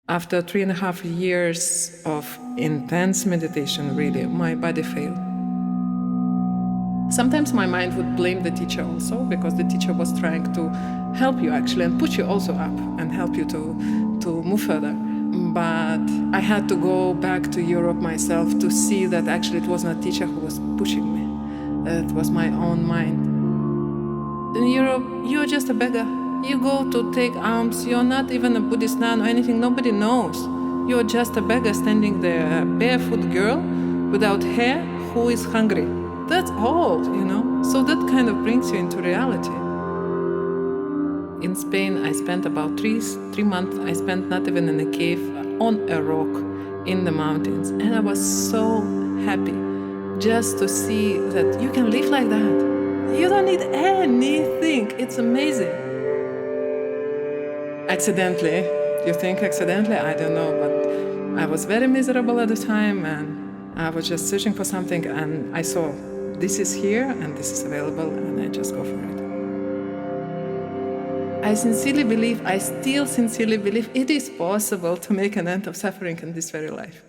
After 3.5 years of intense meditation, really, my body failed. Sometimes my mind would blame the teacher also, because the teacher was trying to help you actually and push you also up and help you to move further. But I had to go back to Europe myself to see that actually it wasn't a teacher who was pushing me. It was my own mind. In Europe, you're just a beggar. You go to take alms. You're not even a Buddhist nun or anything. Nobody knows. You're just a beggar standing there, a barefoot girl without hair who is hungry. That's all, So that kind of brings you into reality. In Spain, I spent about three months. I spent not even in a cave, on a rock in the mountains. And I was so happy just to see that you can live like that. You don't need anything. It's amazing. Accidentally. You think accidentally? I don't know. But I was very miserable at the time, and I was just searching for something, and I saw this is here and this is available, and I just go for it. I still sincerely believe it is possible to make an end of suffering in this very life.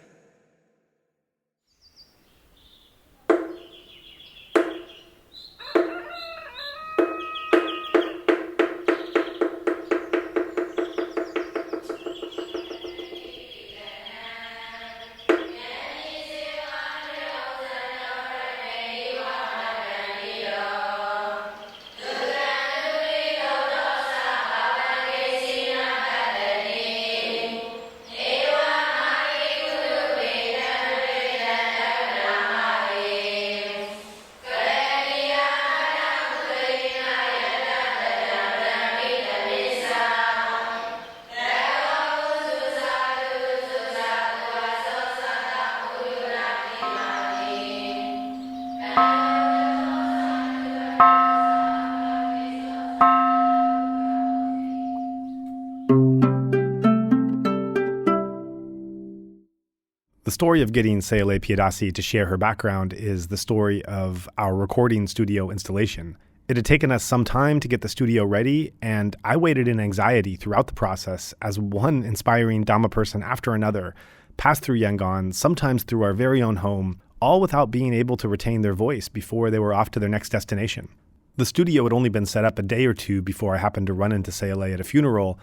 The story of getting Sayalay Piyadassii to share her background is the story of our recording studio installation. It had taken us some time to get the studio ready, and I waited in anxiety throughout the process as one inspiring Dhamma person after another passed through Yangon, sometimes through our very own home, all without being able to retain their voice before they were off to their next destination. The studio had only been set up a day or two before I happened to run into Sayalay at a funeral,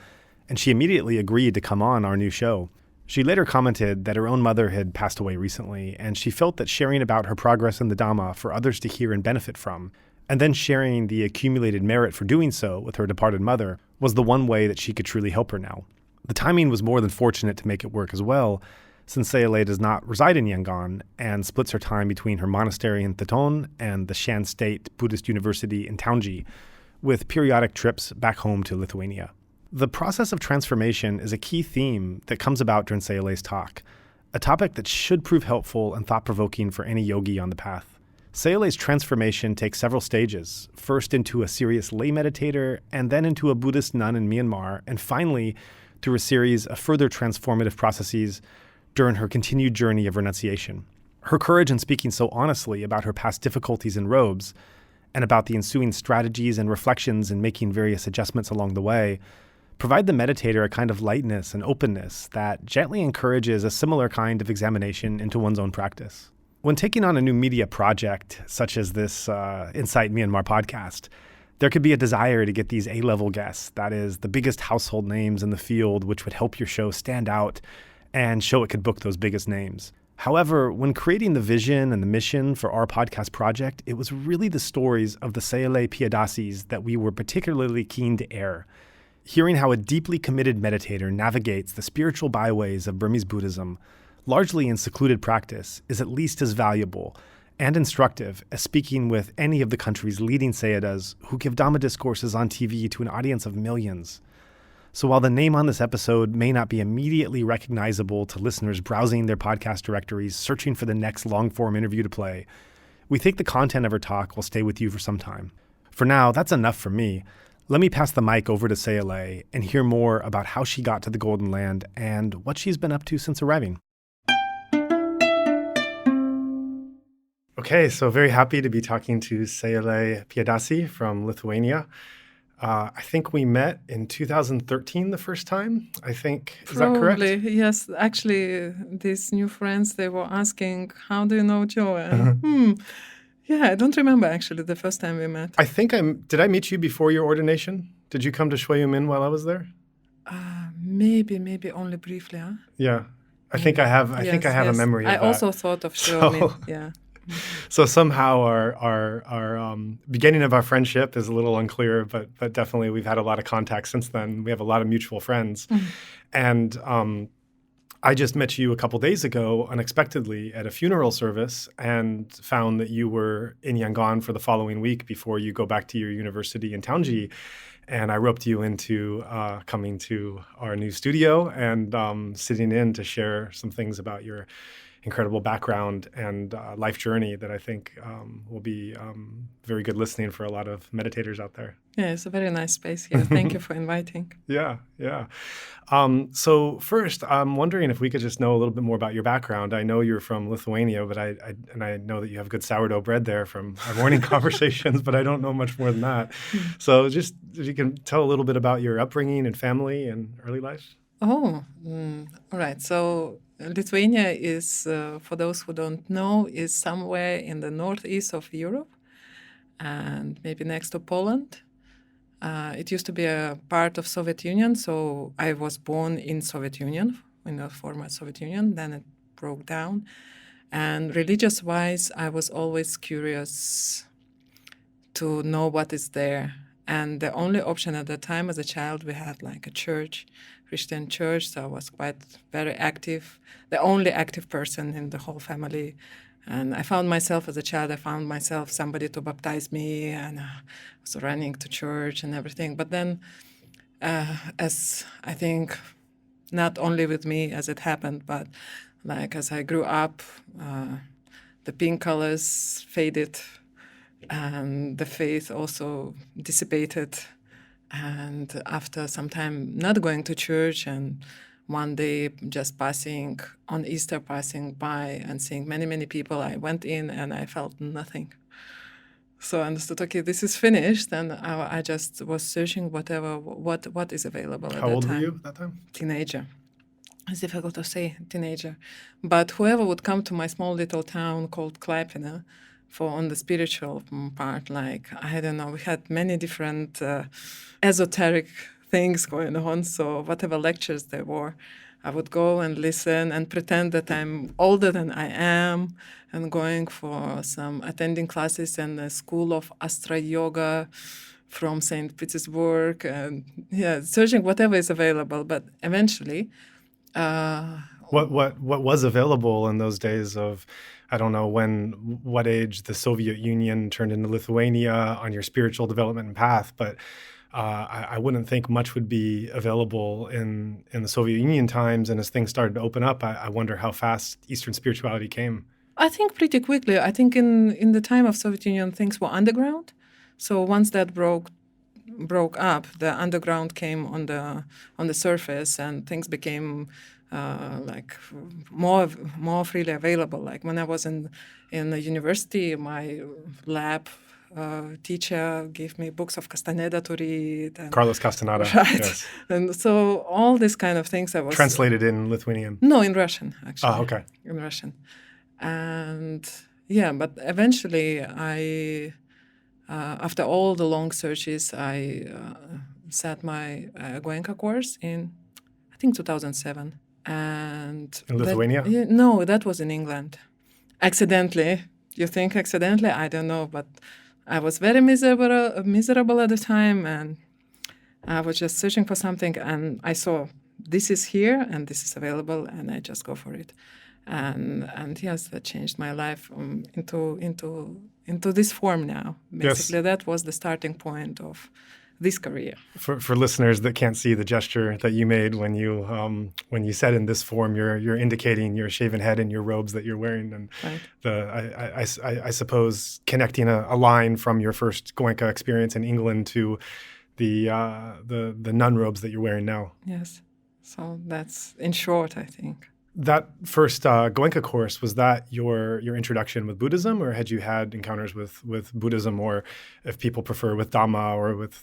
and she immediately agreed to come on our new show. She later commented that her own mother had passed away recently, and she felt that sharing about her progress in the Dhamma for others to hear and benefit from, and then sharing the accumulated merit for doing so with her departed mother, was the one way that she could truly help her now. The timing was more than fortunate to make it work as well, since Sayalay does not reside in Yangon and splits her time between her monastery in Taunggyi and the Shan State Buddhist University in Taunggyi, with periodic trips back home to Lithuania. The process of transformation is a key theme that comes about during Sayalay's talk, a topic that should prove helpful and thought-provoking for any yogi on the path. Sayalay's transformation takes several stages, first into a serious lay meditator, and then into a Buddhist nun in Myanmar, and finally through a series of further transformative processes during her continued journey of renunciation. Her courage in speaking so honestly about her past difficulties and robes, and about the ensuing strategies and reflections in making various adjustments along the way, provide the meditator a kind of lightness and openness that gently encourages a similar kind of examination into one's own practice. When taking on a new media project, such as this Insight Myanmar podcast, there could be a desire to get these A-level guests, that is, the biggest household names in the field, which would help your show stand out and show it could book those biggest names. However, when creating the vision and the mission for our podcast project, it was really the stories of the Sayalay Piyadassiis that we were particularly keen to air. Hearing how a deeply committed meditator navigates the spiritual byways of Burmese Buddhism, largely in secluded practice, is at least as valuable and instructive as speaking with any of the country's leading Sayadas who give Dhamma discourses on TV to an audience of millions. So while the name on this episode may not be immediately recognizable to listeners browsing their podcast directories searching for the next long-form interview to play, we think the content of her talk will stay with you for some time. For now, that's enough for me. Let me pass the mic over to Sayalay and hear more about how she got to the Golden Land and what she's been up to since arriving. Okay, so very happy to be talking to Sayalay Piyadassii from Lithuania. I think we met in 2013 the first time, I think. Is that correct? Probably, yes. Actually, these new friends, they were asking, how do you know Joah? And, yeah, I don't remember actually the first time we met. I think did I meet you before your ordination? Did you come to Shui Min while I was there? Maybe only briefly, huh? Yeah. I think I have a memory of that. I also thought of Shui. Yeah. So somehow our beginning of our friendship is a little unclear, but definitely we've had a lot of contact since then. We have a lot of mutual friends. And I just met you a couple days ago unexpectedly at a funeral service and found that you were in Yangon for the following week before you go back to your university in Taunggyi. And I roped you into coming to our new studio and sitting in to share some things about your incredible background and life journey that I think will be very good listening for a lot of meditators out there. Yeah, it's a very nice space here. Thank you for inviting. Yeah. So first, I'm wondering if we could just know a little bit more about your background. I know you're from Lithuania, but I know that you have good sourdough bread there from our morning conversations, but I don't know much more than that. So just if you can tell a little bit about your upbringing and family and early life. All right. So Lithuania is, for those who don't know, is somewhere in the northeast of Europe and maybe next to Poland. It used to be a part of Soviet Union, so I was born in Soviet Union, in the former Soviet Union, then it broke down. And religious-wise, I was always curious to know what is there. And the only option at the time as a child, we had like a church, Christian church, so I was very active, the only active person in the whole family. And I found myself as a child, somebody to baptize me, and I was running to church and everything. But then, as I think, not only with me as it happened, but like as I grew up, the pink colors faded, and the faith also dissipated. And after some time not going to church, and one day just passing by and seeing many, many people, I went in and I felt nothing. So I understood, okay, this is finished. And I just was searching what is available at that time. How old were you at that time? Teenager. It's difficult to say, teenager. But whoever would come to my small little town called Klaipėda on the spiritual part, like, I don't know, we had many different esoteric things going on. So whatever lectures there were, I would go and listen and pretend that I'm older than I am, and going for attending classes in the School of Astra Yoga from St. Petersburg, and searching whatever is available. But eventually, what was available in those days of, I don't know what age the Soviet Union turned into Lithuania on your spiritual development path, but I wouldn't think much would be available in the Soviet Union times. And as things started to open up, I wonder how fast Eastern spirituality came. I think pretty quickly. I think in the time of Soviet Union, things were underground. So once that broke up, the underground came on the surface, and things became like more freely available. Like when I was in the university, my lab teacher gave me books of Castaneda to read. And, Carlos Castaneda. Right. Yes. And so all these kind of things I was... Translated in Lithuanian? No, in Russian, actually. Oh, okay. In Russian. And but eventually after all the long searches, I sat my Goenka course in, I think, 2007. And in Lithuania? No, that was in England. Accidentally. You think accidentally? I don't know, but I was very miserable at the time, and I was just searching for something, and I saw this is here and this is available, and I just go for it. And yes, that changed my life into this form now. Basically, yes. That was the starting point of this career. For listeners that can't see the gesture that you made when you said in this form, you're indicating your shaven head and your robes that you're wearing, and right. I suppose connecting a line from your first Goenka experience in England to the nun robes that you're wearing now. Yes, so that's in short, I think. That first Goenka course, was that your introduction with Buddhism, or had you had encounters with Buddhism, or if people prefer with Dhamma or with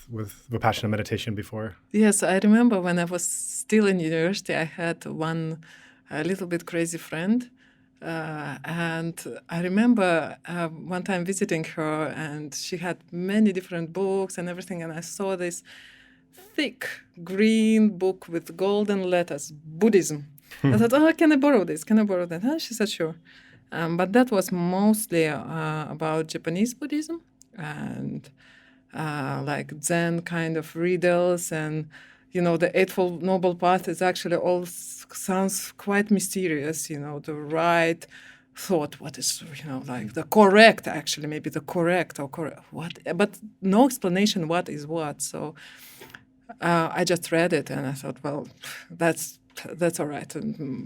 vipassana meditation before? Yes, I remember when I was still in university, I had one a little bit crazy friend. And I remember one time visiting her, and she had many different books and everything. And I saw this thick green book with golden letters, Buddhism. I thought, oh, can I borrow this? Can I borrow that? She said, sure. But that was mostly about Japanese Buddhism and like Zen kind of riddles. And, the Eightfold Noble Path is actually all sounds quite mysterious, the right thought, what is, like the correct, actually, maybe the correct or correct, what, but no explanation what is what. So I just read it and I thought, well, that's all right.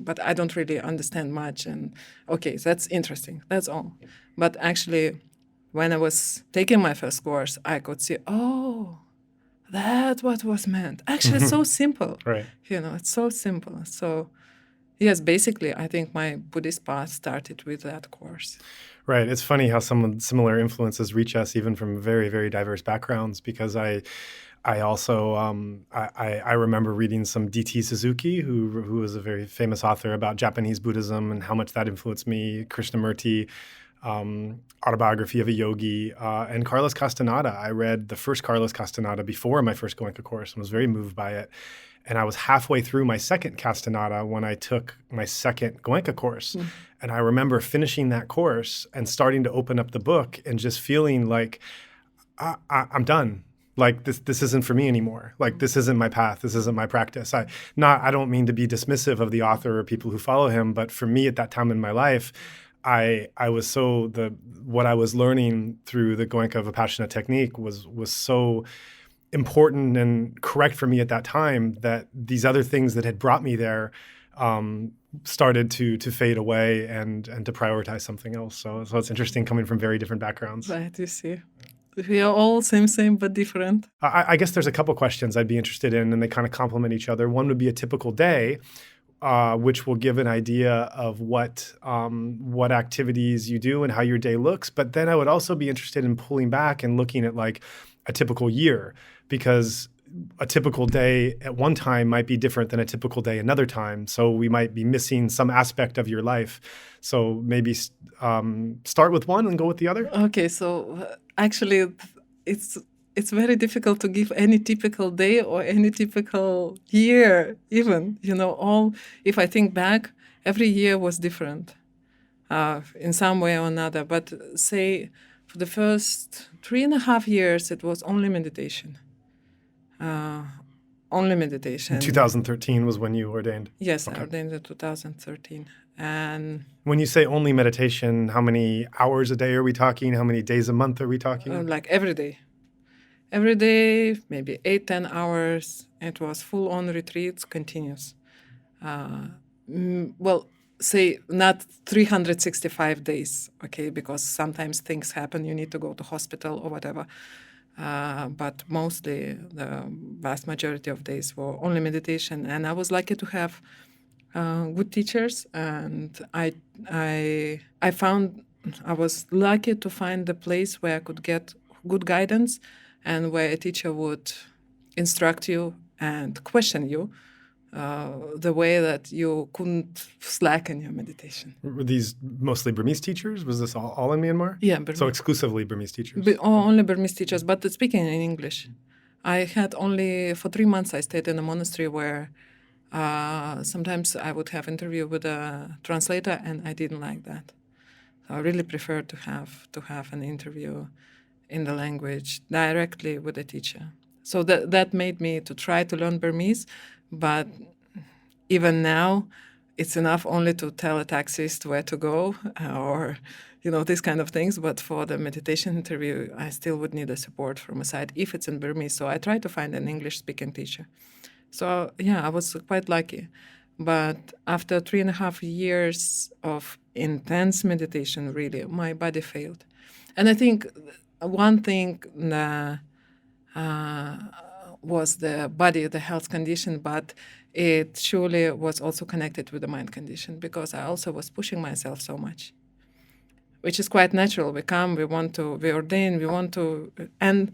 But I don't really understand much. And okay, that's interesting. That's all. But actually, when I was taking my first course, I could see, oh, that's what was meant. Actually, it's so simple. Right. It's so simple. So, yes, basically, I think my Buddhist path started with that course. Right. It's funny how some similar influences reach us even from very, very diverse backgrounds, because I also I remember reading some D.T. Suzuki, who was a very famous author about Japanese Buddhism and how much that influenced me. Krishnamurti, Autobiography of a Yogi, and Carlos Castaneda. I read the first Carlos Castaneda before my first Goenka course and was very moved by it. And I was halfway through my second Castaneda when I took my second Goenka course. Mm. And I remember finishing that course and starting to open up the book and just feeling like I'm done. Like this isn't for me anymore. Like this isn't my path. This isn't my practice. I don't mean to be dismissive of the author or people who follow him, but for me at that time in my life, I was what I was learning through the Goenka Vipassana technique was so important and correct for me at that time that these other things that had brought me there started to fade away and to prioritize something else. So it's interesting coming from very different backgrounds. Right, you see. We are all same, but different. I guess there's a couple questions I'd be interested in, and they kind of complement each other. One would be a typical day, which will give an idea of what activities you do and how your day looks. But then I would also be interested in pulling back and looking at like a typical year, because a typical day at one time might be different than a typical day another time. So we might be missing some aspect of your life. So maybe start with one and go with the other. Okay, so actually it's very difficult to give any typical day or any typical year even. If I think back, every year was different in some way or another. But say for the first 3.5 years, it was only meditation. Only meditation. 2013 was when you ordained? Yes, okay. I ordained in 2013. And when you say only meditation, how many hours a day are we talking? How many days a month are we talking? Like every day. Every day, maybe 8-10 hours. It was full-on retreats, continuous. Say not 365 days, okay, because sometimes things happen, you need to go to hospital or whatever. But mostly the vast majority of days were only meditation. And I was lucky to have good teachers, and I was lucky to find a place where I could get good guidance and where a teacher would instruct you and question you the way that you couldn't slacken your meditation. Were these mostly Burmese teachers? Was this all in Myanmar? Yeah, Burmese. So exclusively Burmese teachers? Only Burmese teachers, but speaking in English. I had for 3 months I stayed in a monastery where sometimes I would have interview with a translator, and I didn't like that. So I really preferred to have an interview in the language directly with a teacher. So that made me to try to learn Burmese, but even now, it's enough only to tell a taxist where to go or, these kind of things. But for the meditation interview, I still would need a support from a side if it's in Burmese. So I tried to find an English-speaking teacher. So, I was quite lucky. But after 3.5 years of intense meditation, really, my body failed. And I think one thing was the body, the health condition, but it surely was also connected with the mind condition, because I also was pushing myself so much, which is quite natural. We come, we ordain, we want to, and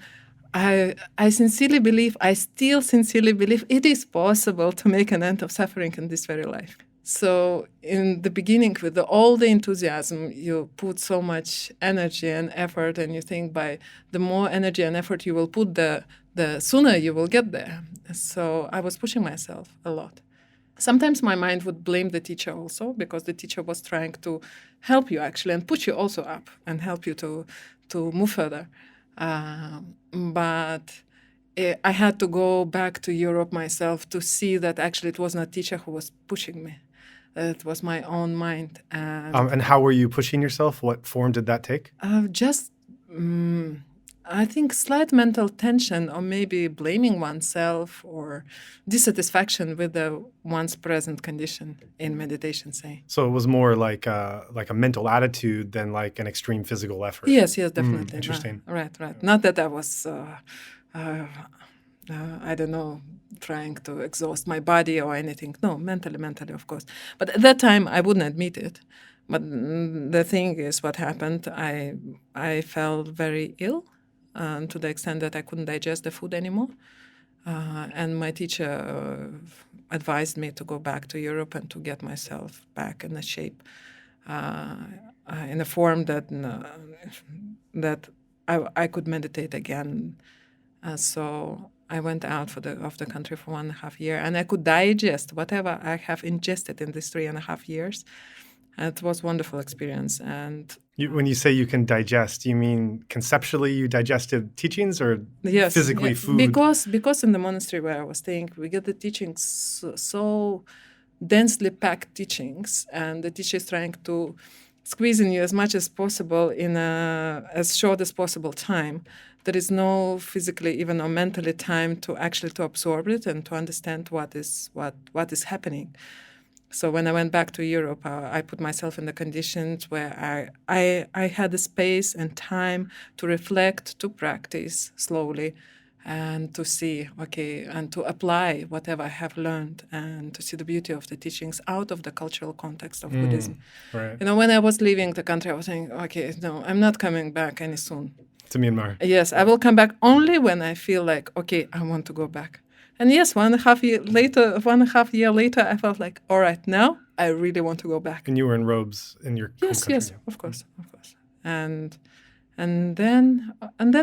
I sincerely believe, I still sincerely believe it is possible to make an end of suffering in this very life. So in the beginning, with all the enthusiasm, you put so much energy and effort, and you think by the more energy and effort you will put, the sooner you will get there. So I was pushing myself a lot. Sometimes my mind would blame the teacher also, because the teacher was trying to help you actually and push you also up and help you to move further. But I had to go back to Europe myself to see that actually it was not a teacher who was pushing me. It was my own mind. And how were you pushing yourself? What form did that take? I think slight mental tension, or maybe blaming oneself, or dissatisfaction with one's present condition in meditation, say. So it was more like a mental attitude than like an extreme physical effort. Yes, definitely. Interesting. Right. Not that I was, I don't know, trying to exhaust my body or anything. No, mentally, of course. But at that time, I wouldn't admit it. But the thing is, what happened, I felt very ill, to the extent that I couldn't digest the food anymore. And my teacher advised me to go back to Europe and to get myself back in a shape, in a form that I could meditate again. So I went out of the country for 1.5 years, and I could digest whatever I have ingested in these 3.5 years. It was a wonderful experience. And when you say you can digest, you mean conceptually you digested teachings, or physically food? Because in the monastery where I was staying, we get the teachings so densely packed teachings, and the teacher is trying to squeeze in you as much as possible in as short as possible time. There is no physically, even or mentally, time to actually to absorb it and to understand what is happening. So when I went back to Europe, I put myself in the conditions where I had the space and time to reflect, to practice slowly, and to see, and to apply whatever I have learned, and to see the beauty of the teachings out of the cultural context of Buddhism. Right. When I was leaving the country, I was saying, no, I'm not coming back any soon. To Myanmar. Yes, I will come back only when I feel like, I want to go back. And yes, 1.5 year later, I felt like, all right, now I really want to go back. And you were in robes in your home country. Yes, of course. And then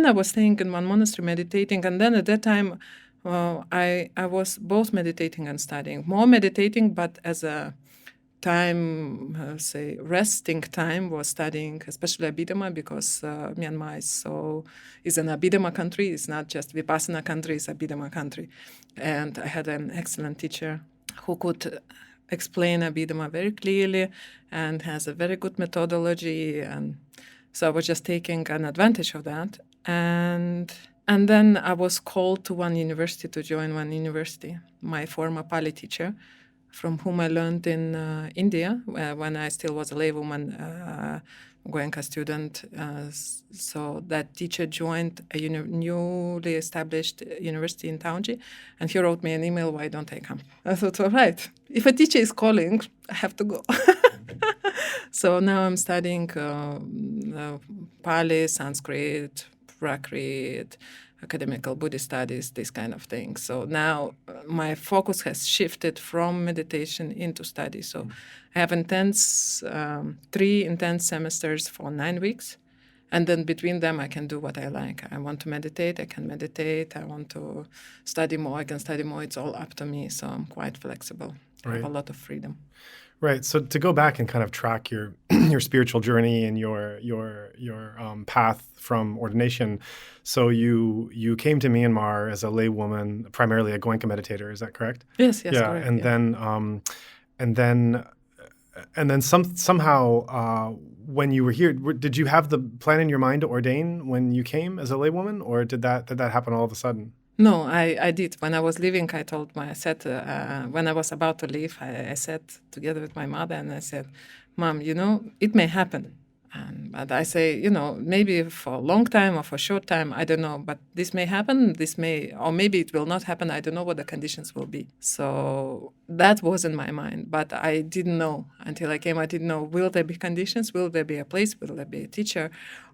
I was staying in one monastery meditating, and then at that time, I was both meditating and studying. More meditating, but as a time, resting time, was studying, especially Abhidhamma, because Myanmar is an Abhidhamma country. It's not just Vipassana country, it's Abhidhamma country. And I had an excellent teacher who could explain Abhidhamma very clearly and has a very good methodology. And so I was just taking an advantage of that. And then I was called to one university, to join one university. My former Pali teacher, from whom I learned in India when I still was a laywoman, Goenka student. So that teacher joined a newly established university in Taunggyi, and he wrote me an email, why don't I come? I thought, all right, if a teacher is calling, I have to go. So now I'm studying Pali, Sanskrit, Prakrit, academical Buddhist studies, this kind of thing. So now my focus has shifted from meditation into study. So I have 3 intense semesters for 9 weeks. And then between them, I can do what I like. I want to meditate, I can meditate. I want to study more, I can study more. It's all up to me. So I'm quite flexible. Right. I have a lot of freedom. Right. So to go back and kind of track your your spiritual journey and your path from ordination. So you came to Myanmar as a lay woman, primarily a Goenka meditator. Is that correct? Yes. Yeah. Correct, and then somehow when you were here, did you have the plan in your mind to ordain when you came as a lay woman, or did that happen all of a sudden? No, I did. When I was leaving, when I was about to leave, I sat together with my mother and I said, Mom, it may happen. But I say, maybe for a long time or for a short time, I don't know. But this may happen, or maybe it will not happen. I don't know what the conditions will be. So that was in my mind. But I didn't know until I came. I didn't know, will there be conditions? Will there be a place? Will there be a teacher?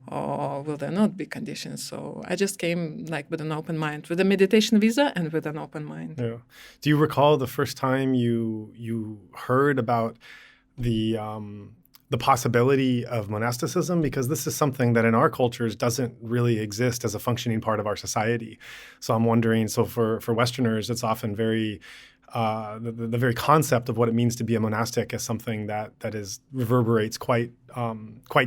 Or will there not be conditions? So I just came with an open mind, with a meditation visa and with an open mind. Yeah. Do you recall the first time you heard about the possibility of monasticism? Because this is something that in our cultures doesn't really exist as a functioning part of our society. So I'm wondering, for Westerners, it's often very, the very concept of what it means to be a monastic is something that reverberates quite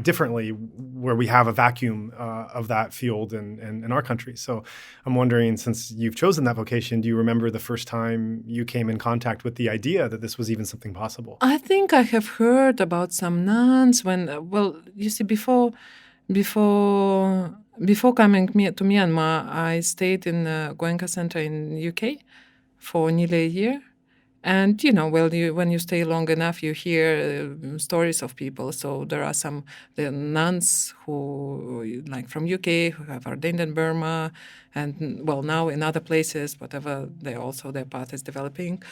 differently, where we have a vacuum of that field in our country. So I'm wondering, since you've chosen that vocation, do you remember the first time you came in contact with the idea that this was even something possible? I think I have heard about some nuns when, you see, before coming to Myanmar, I stayed in the Goenka Center in UK for nearly a year. And, when you stay long enough, you hear stories of people. So there are the nuns who, from UK, who have ordained in Burma, and, now in other places, whatever, their path is developing.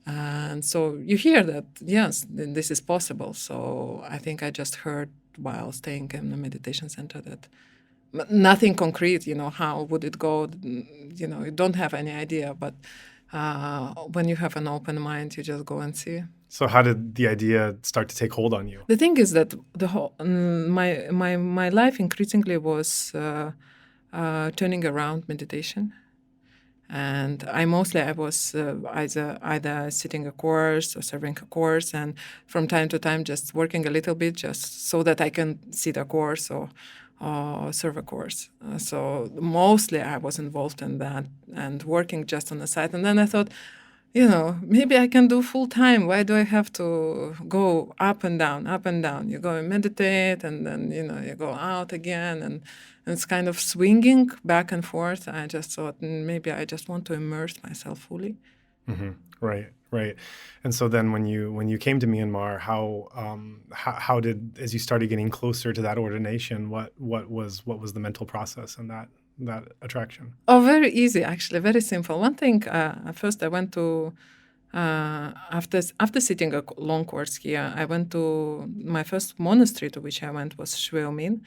And so you hear that, yes, this is possible. So I think I just heard while staying in the meditation center that nothing concrete, how would it go? You don't have any idea, but when you have an open mind, you just go and see. So how did the idea start to take hold on you? The thing is that the whole my life increasingly was turning around meditation, and I was either sitting a course or serving a course, and from time to time just working a little bit just so that I can sit a course or serve a course. So mostly I was involved in that and working just on the side. And then I thought, maybe I can do full time. Why do I have to go up and down, up and down? You go and meditate, and then, you go out again. And it's kind of swinging back and forth. I just thought maybe I just want to immerse myself fully. Mm-hmm. Right. And so then when you came to Myanmar, how did, as you started getting closer to that ordination, what was the mental process and that attraction? Oh, very easy, actually, very simple. One thing, first I went to, after sitting a long course here, I went to, my first monastery to which I went was Shwe Min.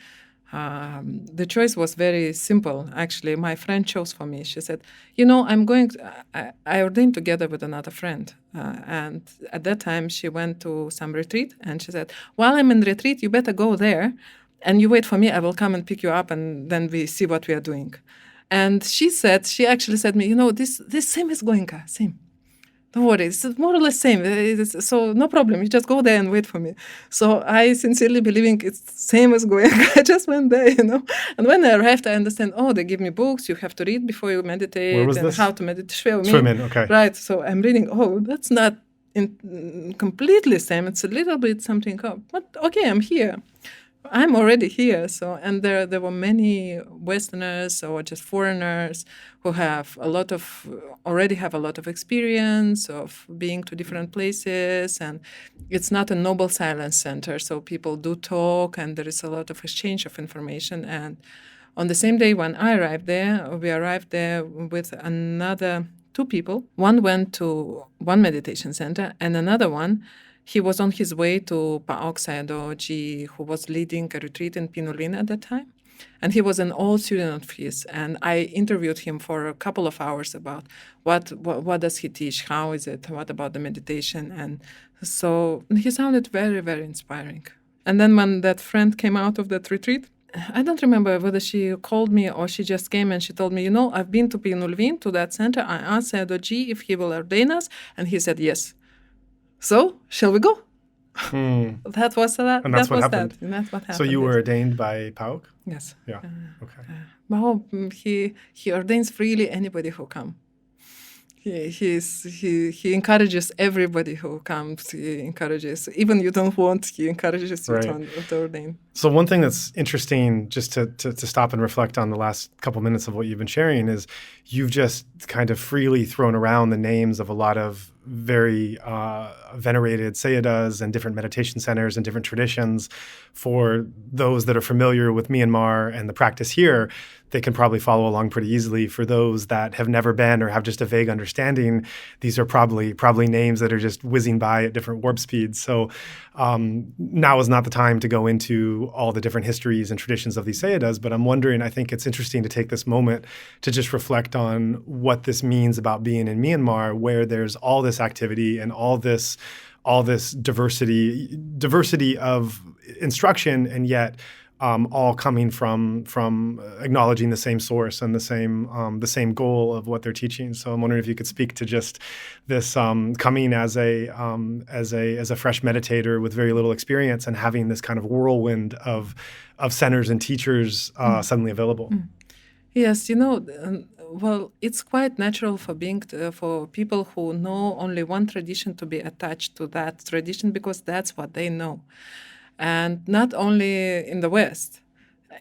The choice was very simple, actually. My friend chose for me. She said, I ordained together with another friend. And at that time, she went to some retreat. And she said, while I'm in retreat, you better go there. And you wait for me. I will come and pick you up. And then we see what we are doing. And she actually said to me, this same as Goenka, same. Don't worry, it's more or less same. So no problem, you just go there and wait for me. So I sincerely believing it's same as Goenka. I just went there, And when I arrived, I understand, they give me books, you have to read before you meditate. Where was and this? How to meditate. Shwe Min, okay. Right, so I'm reading, that's not completely same. It's a little bit something up. But okay, I'm here. I'm already here. So, and there were many Westerners or just foreigners who already have a lot of experience of being to different places. And it's not a noble silence center. So people do talk and there is a lot of exchange of information. And on the same day when I arrived there, we arrived there with another two people. One went to one meditation center and another one, he was on his way to Oxford Sayadaw, who was leading a retreat in Pinolin at that time. And he was an old student of his. And I interviewed him for a couple of hours about what does he teach, how is it, what about the meditation. And so he sounded very, very inspiring. And then when that friend came out of that retreat, I don't remember whether she called me or she just came and she told me, I've been to Pinolin, to that center. I asked Sayadaw if he will ordain us. And he said yes. So, shall we go? That was that. And that's what happened. And that's what happened. So you were ordained by Pauk? Yes. Yeah. Okay. He ordains freely anybody who comes. He encourages everybody who comes. He encourages, even you don't want, he encourages you to ordain. So one thing that's interesting, just to stop and reflect on the last couple minutes of what you've been sharing, is you've just kind of freely thrown around the names of a lot of very venerated Sayadas and different meditation centers and different traditions. For those that are familiar with Myanmar and the practice here, they can probably follow along pretty easily. For those that have never been or have just a vague understanding, these are probably names that are just whizzing by at different warp speeds. So now is not the time to go into all the different histories and traditions of these Sayadas, but I'm wondering, I think it's interesting to take this moment to just reflect on what this means about being in Myanmar, where there's all this activity and all this diversity of instruction, and yet all coming from acknowledging the same source and the same goal of what they're teaching. So I'm wondering if you could speak to just this coming as a fresh meditator with very little experience and having this kind of whirlwind of centers and teachers suddenly available. Yes, well, it's quite natural for for people who know only one tradition to be attached to that tradition because that's what they know. And not only in the West,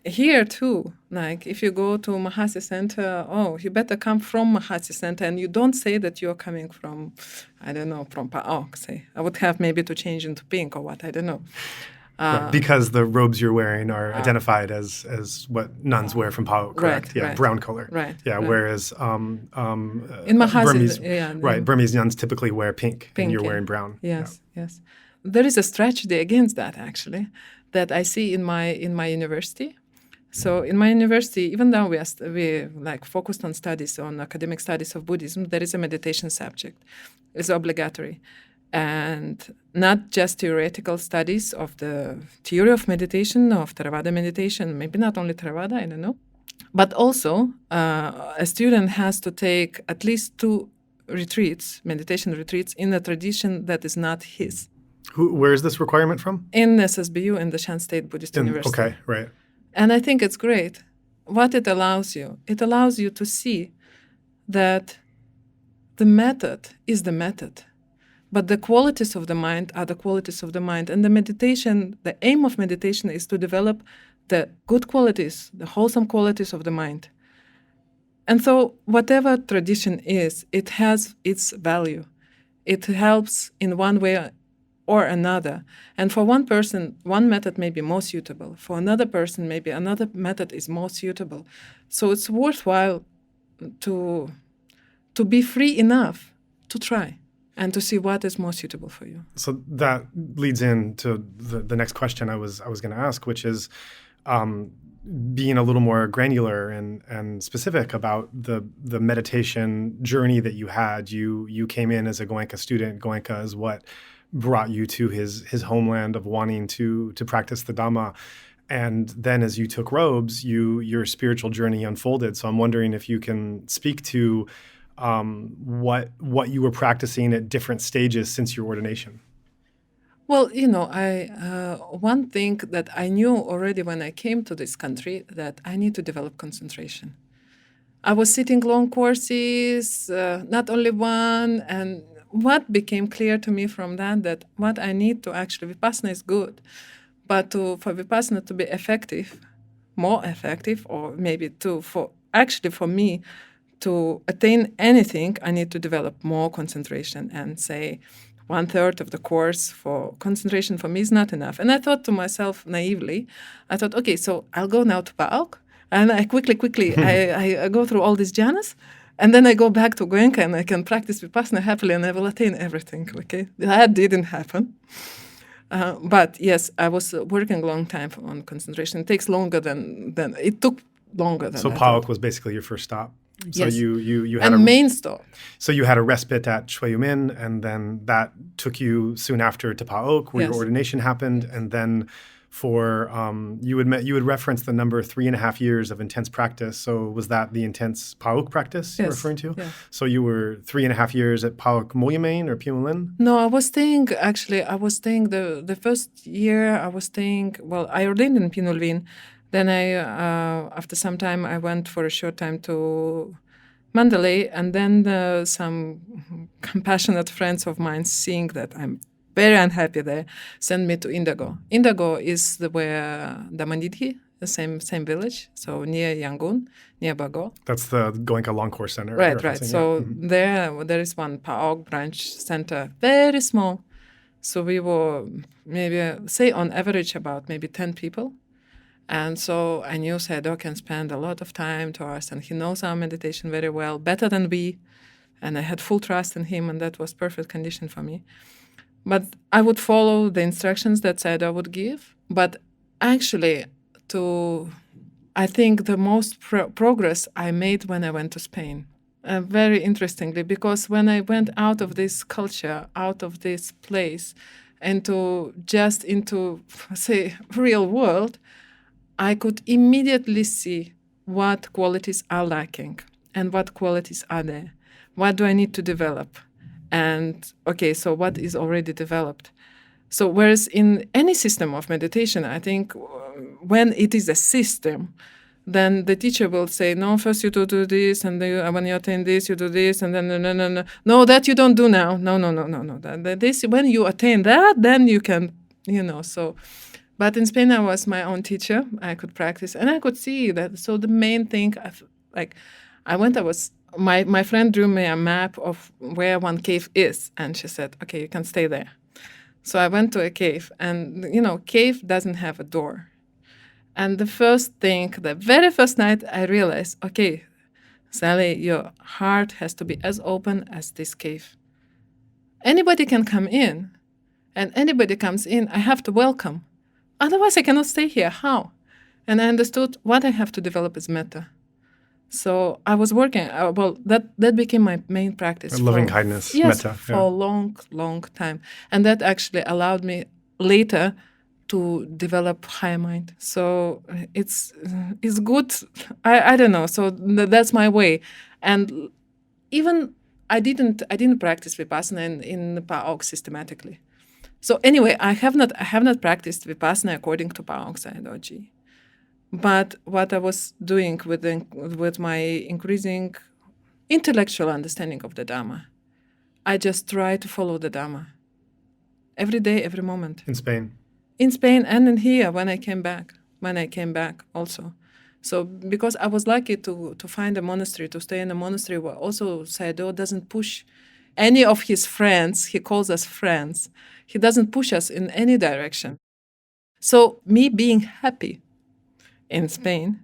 here too, like if you go to Mahasi Center, you better come from Mahasi Center, and you don't say that you're coming from, I don't know, from Paok, say. I would have maybe to change into pink or what, I don't know. Right, because the robes you're wearing are identified as what nuns wear from Paok, correct? Right. Brown color. Right. Yeah, right. Whereas in Mahasi, Burmese nuns typically wear pink and you're yeah. wearing brown. Yes. There is a strategy against that, actually, that I see in my university. So in my university, even though we focused on academic studies of Buddhism, there is a meditation subject. It's obligatory. And not just theoretical studies of the theory of meditation, of Theravada meditation, maybe not only Theravada, I don't know. But also, a student has to take at least 2 meditation retreats, in a tradition that is not his. Where is this requirement from? In SSBU, in the Shan State Buddhist University. Okay, right. And I think it's great. What it allows you to see that the method is the method, but the qualities of the mind are the qualities of the mind. And the aim of meditation is to develop the good qualities, the wholesome qualities of the mind. And so whatever tradition is, it has its value. It helps in one way or another. And for one person, one method may be more suitable. For another person, maybe another method is more suitable. So it's worthwhile to be free enough to try and to see what is more suitable for you. So that leads into the next question I was going to ask, which is being a little more granular and specific about the meditation journey that you had. You came in as a Goenka student. Goenka is what brought you to his homeland of wanting to practice the Dhamma. And then as you took robes, your spiritual journey unfolded. So I'm wondering if you can speak to what you were practicing at different stages since your ordination. Well, one thing that I knew already when I came to this country, that I need to develop concentration. I was sitting long courses, not only one, and what became clear to me from that what I need to actually, Vipassana is good, but for Vipassana to be effective, more effective, or maybe for me to attain anything, I need to develop more concentration, and say 1/3 of the course for concentration for me is not enough. And I thought to myself naively, okay, so I'll go now to Paok, and I quickly, I go through all these jhanas, and then I go back to Goenka and I can practice Vipassana happily and I will attain everything, okay? That didn't happen. But yes, I was working a long time on concentration. It takes longer than it took longer than So Paok was basically your first stop? So yes. you had main stop. So you had a respite at Chwayumin, and then that took you soon after to Paok, where your ordination happened, and then for you had referenced the number 3.5 years of intense practice. So was that the intense Paok practice you're referring to? Yes. So you were 3.5 years at Paok Moyamane or Pyongyang? No, I was staying the first year. I ordained in Pinulvin. Then after some time, I went for a short time to Mandalay, and then some compassionate friends of mine, seeing that I'm very unhappy there, sent me to Indigo. Indigo is where Dhammanidhi the same village, so near Yangon, near Bago. That's the Goenka Long Course Center. Right. So there is one PAOK branch center, very small. So we were maybe, say on average, about maybe 10 people. And so I knew Sayadaw can spend a lot of time to us, and he knows our meditation very well, better than we. And I had full trust in him, and that was perfect condition for me. But I would follow the instructions that Sayadaw would give. But actually, I think the most progress I made when I went to Spain. Very interestingly, because when I went out of this culture, out of this place, into say, real world, I could immediately see what qualities are lacking and what qualities are there. What do I need to develop? And okay, so what is already developed? So whereas in any system of meditation, I think when it is a system, then the teacher will say, no, first you do this, and then when you attain this, you do this, and then no, that you don't do now. No. This, when you attain that, then you can, so. But in Spain, I was my own teacher. I could practice, and I could see that. So the main thing, my friend drew me a map of where one cave is, and she said, okay, you can stay there. So I went to a cave, and, cave doesn't have a door. And the very first night, I realized, okay, Sally, your heart has to be as open as this cave. Anybody can come in, and anybody comes in, I have to welcome. Otherwise, I cannot stay here. How? And I understood what I have to develop is mettā. So I was working, that became my main practice. Loving kindness, yes, mettā. For a long, long time. And that actually allowed me later to develop higher mind. So it's good. I don't know. So that's my way. And even I didn't practice vipassana in PAOK systematically. So anyway, I have not practiced vipassana according to PAOK Sayadaw. But what I was doing with my increasing intellectual understanding of the Dhamma, I just try to follow the Dhamma every day, every moment. In Spain? In Spain and in here when I came back also. So because I was lucky to find a monastery, to stay in a monastery where also Sayadaw doesn't push any of his friends, he calls us friends, he doesn't push us in any direction. So me being happy in Spain,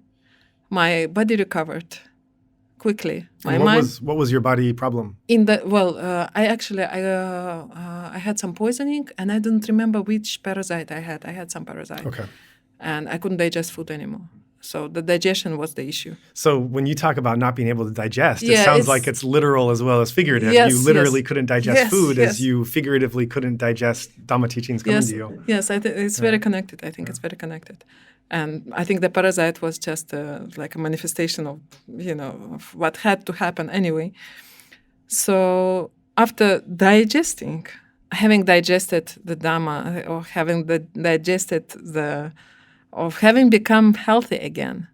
my body recovered quickly. What was your body problem? I had some poisoning, and I don't remember which parasite I had. I had some parasite. Okay. And I couldn't digest food anymore. So the digestion was the issue. So when you talk about not being able to digest, it sounds like it's literal as well as figurative. Yes, you literally couldn't digest food as you figuratively couldn't digest Dhamma teachings coming to you. Yes, it's very connected. I think it's very connected. And I think the parasite was just like a manifestation of, of what had to happen anyway. So after having digested the Dhamma, or having become healthy again,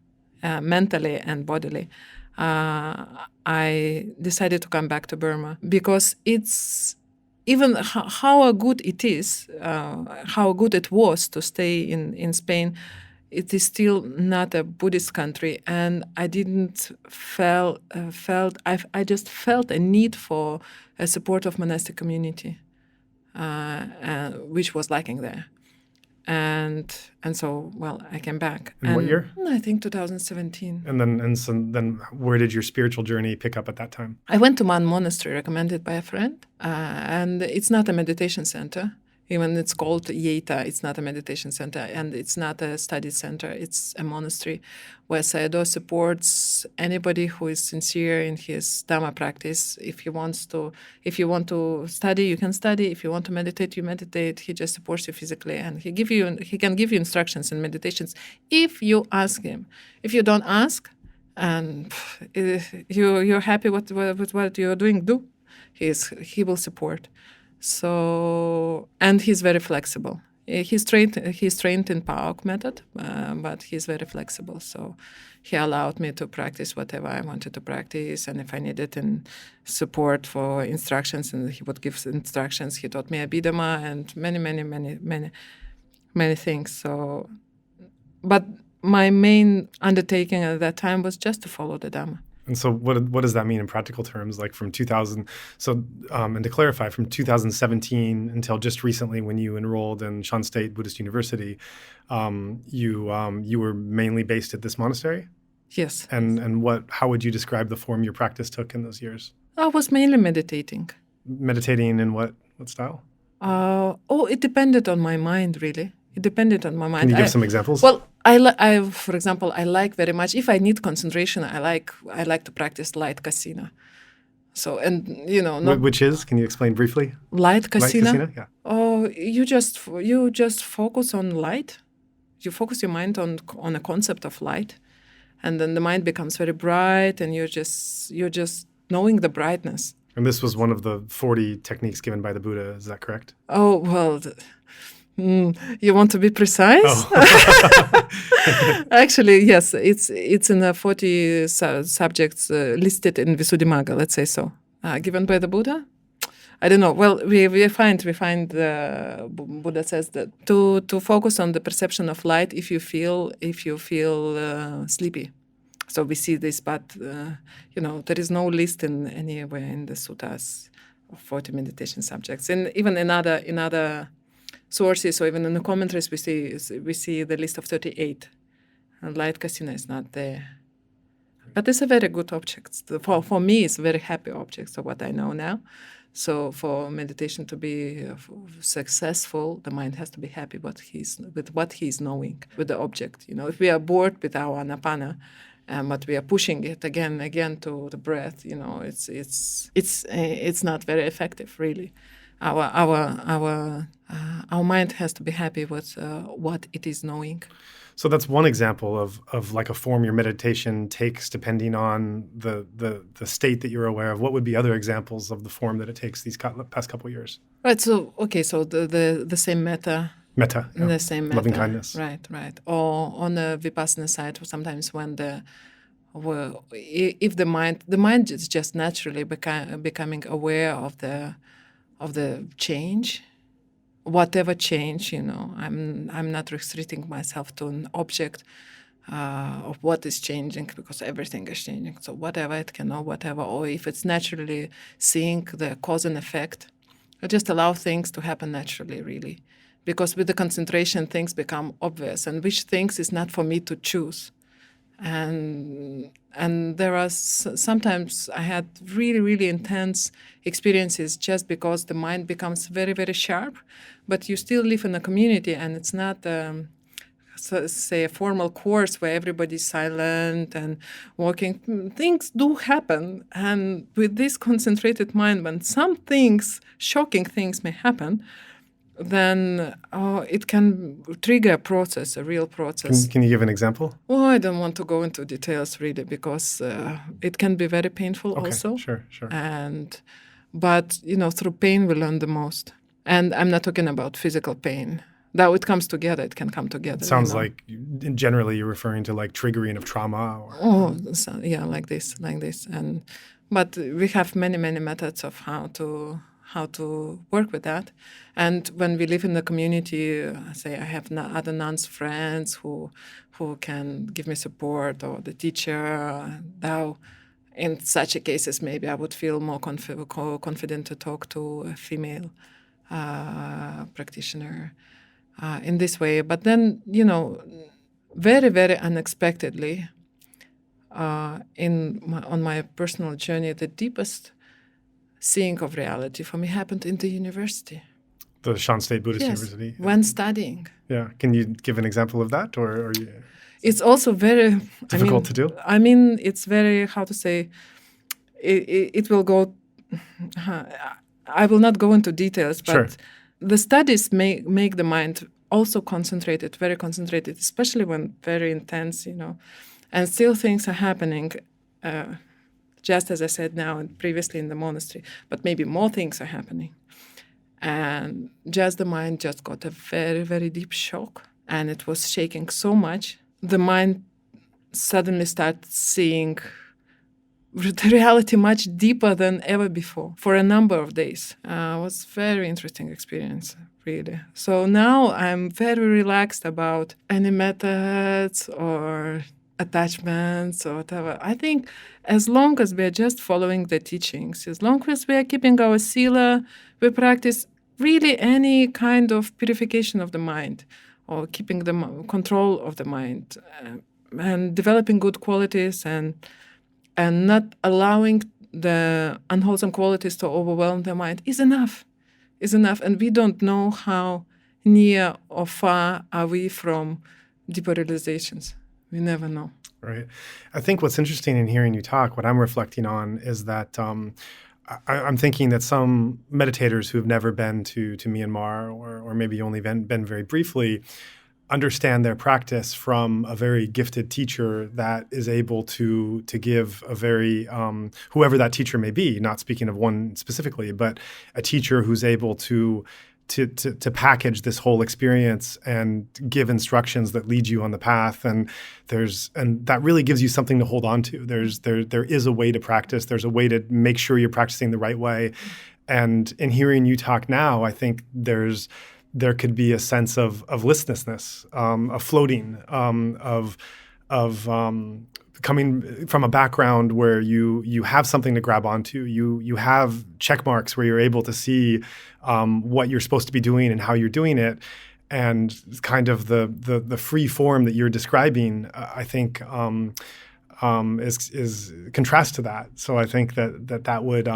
mentally and bodily, I decided to come back to Burma because it's even how good it is, how good it was to stay in Spain. It is still not a Buddhist country, and I just felt a need for a supportive monastic community, which was lacking there. And so, I came back. In what year? I think 2017. And then where did your spiritual journey pick up at that time? I went to one monastery recommended by a friend, and it's not a meditation center. Even it's called Yeta, it's not a meditation center, and it's not a study center. It's a monastery where Sayadaw supports anybody who is sincere in his Dhamma practice. If you want to study, you can study. If you want to meditate, you meditate. He just supports you physically, and he can give you instructions in meditations if you ask him. If you don't ask, and you're happy with what you're doing, he will support. So, and he's very flexible. He's trained in PAOK method, but he's very flexible. So he allowed me to practice whatever I wanted to practice, and if I needed support for instructions, and he would give instructions. He taught me Abhidhamma and many things. So, but my main undertaking at that time was just to follow the Dhamma. And so what does that mean in practical terms? Like from 2000, and to clarify, from 2017 until just recently when you enrolled in Shan State Buddhist University, you were mainly based at this monastery? Yes. And how would you describe the form your practice took in those years? I was mainly meditating. Meditating in what style? It depended on my mind, really. It depended on my mind. Can you give some examples? Well, for example, I like very much, if I need concentration, I like to practice light kasina. So, and which is, can you explain briefly? Light kasina? Light kasina, yeah. Oh, you just focus on light. You focus your mind on a concept of light, and then the mind becomes very bright, and you're just knowing the brightness. And this was one of the 40 techniques given by the Buddha, is that correct? Oh, well, you want to be precise? Oh. Actually, yes, it's in the 40 subjects listed in Visuddhimagga, let's say so, given by the Buddha. I don't know. Well, we find the Buddha says that to focus on the perception of light if you feel sleepy. So we see this, but there is no list anywhere in the suttas of 40 meditation subjects, and even in other sources, or even in the commentaries, we see the list of 38, and light kasina is not there. But it's a very good object. For me, it's a very happy object. So what I know now. So for meditation to be successful, the mind has to be happy with what he's knowing, with the object. If we are bored with our anapana, but we are pushing it again and again to the breath, it's not very effective, really. Our mind has to be happy with what it is knowing. So that's one example of like a form your meditation takes depending on the state that you're aware of. What would be other examples of the form that it takes these past couple of years? Right. So the same mettā. Mettā. Yeah. The same mettā. Loving kindness. Right. Or on the vipassana side, sometimes when if the mind is just naturally becoming aware of the change. Whatever change, I'm not restricting myself to an object of what is changing, because everything is changing. So whatever it can know, whatever, or if it's naturally seeing the cause and effect, I just allow things to happen naturally, really. Because with the concentration, things become obvious, and which things is not for me to choose. And there are sometimes I had really, really intense experiences just because the mind becomes very, very sharp, but you still live in a community, and it's not, say, a formal course where everybody's silent and walking. Things do happen, and with this concentrated mind, when some things, shocking things may happen, then it can trigger a real process. Can you give an example? Oh, I don't want to go into details, really, because it can be very painful also. Sure. But, through pain we learn the most. And I'm not talking about physical pain. Though it comes together, it can come together. It sounds like generally you're referring to like triggering of trauma. Like this. But we have many, many methods of how to work with that. And when we live in the community, say I have other nuns friends who can give me support, or the teacher. Now, in such cases, maybe I would feel more confident to talk to a female practitioner in this way. But then, very, very unexpectedly, on my personal journey, the deepest seeing of reality for me happened in the university. The Shan State Buddhist University? When studying. Yeah. Can you give an example of that? Or it's also very... difficult to do? It's very, how to say, it will go... I will not go into details, but sure. The studies make the mind also concentrated, very concentrated, especially when very intense, and still things are happening, just as I said now and previously in the monastery, but maybe more things are happening. And just the mind just got a very, very deep shock, and it was shaking so much. The mind suddenly started seeing the reality much deeper than ever before for a number of days. It was a very interesting experience, really. So now I'm very relaxed about any methods or attachments or whatever. I think as long as we're just following the teachings, as long as we are keeping our sila, we practice really any kind of purification of the mind or keeping the control of the mind and developing good qualities and not allowing the unwholesome qualities to overwhelm the mind is enough. And we don't know how near or far are we from deeper realizations. We never know. Right. I think what's interesting in hearing you talk, what I'm reflecting on is that I'm thinking that some meditators who have never been to Myanmar or maybe only been very briefly understand their practice from a very gifted teacher that is able to give a very, whoever that teacher may be, not speaking of one specifically, but a teacher who's able to package this whole experience and give instructions that lead you on the path, and that really gives you something to hold on to. There is a way to practice. There's a way to make sure you're practicing the right way. And in hearing you talk now, I think there could be a sense of listlessness, of floating, of coming from a background where you have something to grab onto. You have check marks where you're able to see what you're supposed to be doing and how you're doing it, and kind of the free form that you're describing. I think is contrast to that. So I think that would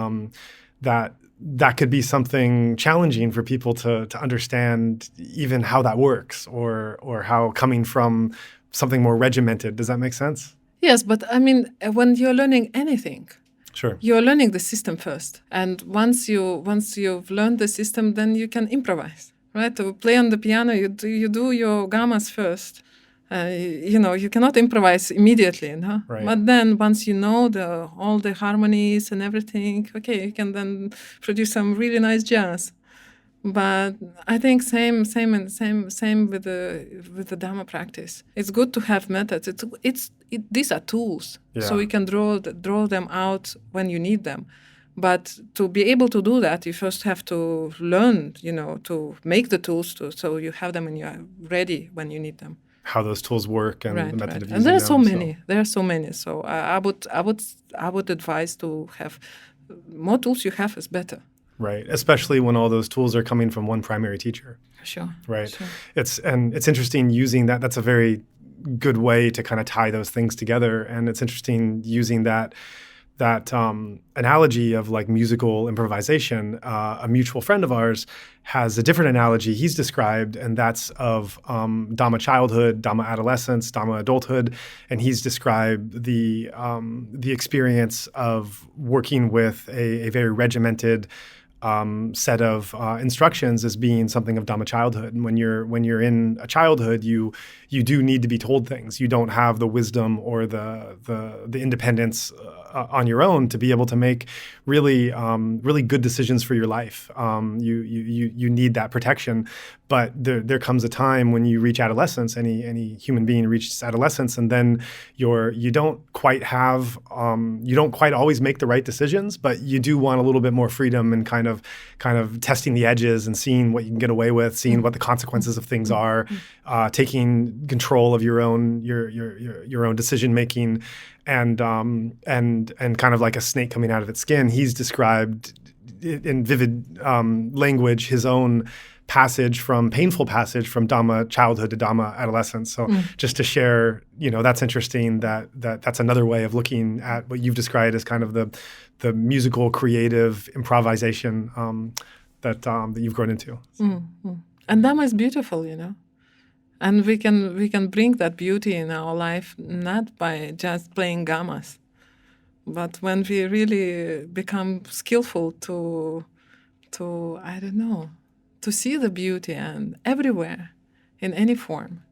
that could be something challenging for people to understand, even how that works, or how coming from something more regimented. Does that make sense? Yes, but I mean, when you're learning anything, sure, you're learning the system first, and once you've learned the system, then you can improvise. Right? To play on the piano, you do your gammas first. You cannot improvise immediately, no? Right. But then once you know all the harmonies and everything, okay, you can then produce some really nice jazz. But I think same with the Dhamma practice. It's good to have methods. These are tools, so you can draw them out when you need them. But to be able to do that, you first have to learn, to make the tools so you have them and you're ready when you need them. How those tools work and the method of using them. And there are so many. There are so many. So I would advise to have more tools you have is better. Right, especially when all those tools are coming from one primary teacher. Sure. Right. Sure. It's interesting using that. That's a very good way to kind of tie those things together. And it's interesting using that analogy of like musical improvisation. A mutual friend of ours has a different analogy he's described, and that's of Dhamma childhood, Dhamma adolescence, Dhamma adulthood. And he's described the experience of working with a very regimented set of instructions as being something of Dhamma childhood. And when you're in a childhood, you do need to be told things. You don't have the wisdom or the independence on your own to be able to make really good decisions for your life. You need that protection. But there comes a time when you reach adolescence. Any human being reaches adolescence, and then you don't quite always make the right decisions, but you do want a little bit more freedom and kind of testing the edges and seeing what you can get away with, seeing what the consequences of things are, taking control of your own decision making, and kind of like a snake coming out of its skin. He's described in vivid language his own painful passage from Dhamma childhood to Dhamma adolescence. So just to share, that's interesting that's another way of looking at what you've described as kind of the musical creative improvisation that you've grown into. Mm-hmm. And Dhamma is beautiful, and we can bring that beauty in our life not by just playing gammas, but when we really become skillful to I don't know, to see the beauty and everywhere, in any form,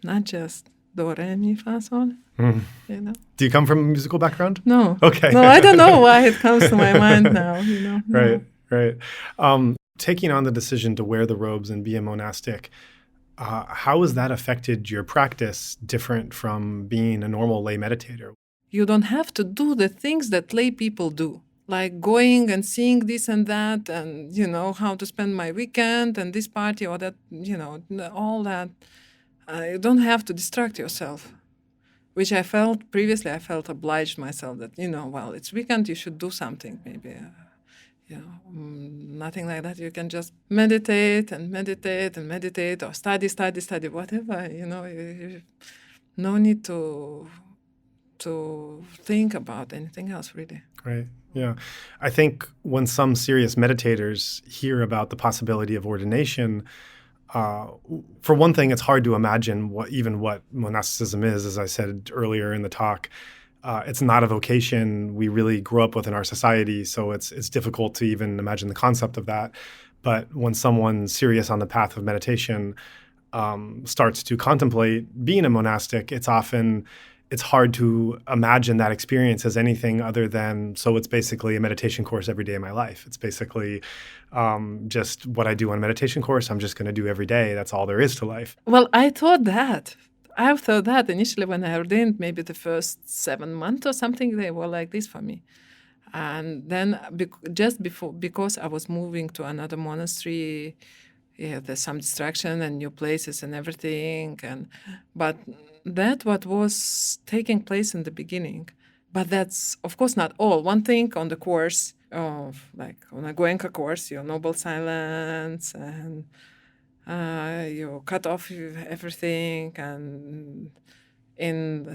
not just do, re, mi, fa, sol. Do you come from a musical background? No. Okay. No, I don't know why it comes to my mind now. No. Right. Taking on the decision to wear the robes and be a monastic, how has that affected your practice different from being a normal lay meditator? You don't have to do the things that lay people do. like going and seeing this and that, and how to spend my weekend and this party or that, all that. You don't have to distract yourself, which I felt previously. I felt obliged myself that well, it's weekend, you should do something, maybe. Nothing like that. You can just meditate and meditate and meditate, or study, whatever. No need to think about anything else, really. Right. Yeah. I think when some serious meditators hear about the possibility of ordination, for one thing, it's hard to imagine what monasticism is. As I said earlier in the talk, it's not a vocation we really grew up with in our society, so it's difficult to even imagine the concept of that. But when someone serious on the path of meditation starts to contemplate being a monastic, it's hard to imagine that experience as anything other than, so it's basically a meditation course every day of my life. It's basically just what I do on a meditation course, I'm just going to do every day. That's all there is to life. Well, I've thought that initially when I ordained, maybe the first 7 months or something, they were like this for me. And then because I was moving to another monastery, there's some distraction and new places and everything. But that what was taking place in the beginning. But that's, of course, not all. One thing on the course, like on a Goenka course, your noble silence, and you cut off everything, and in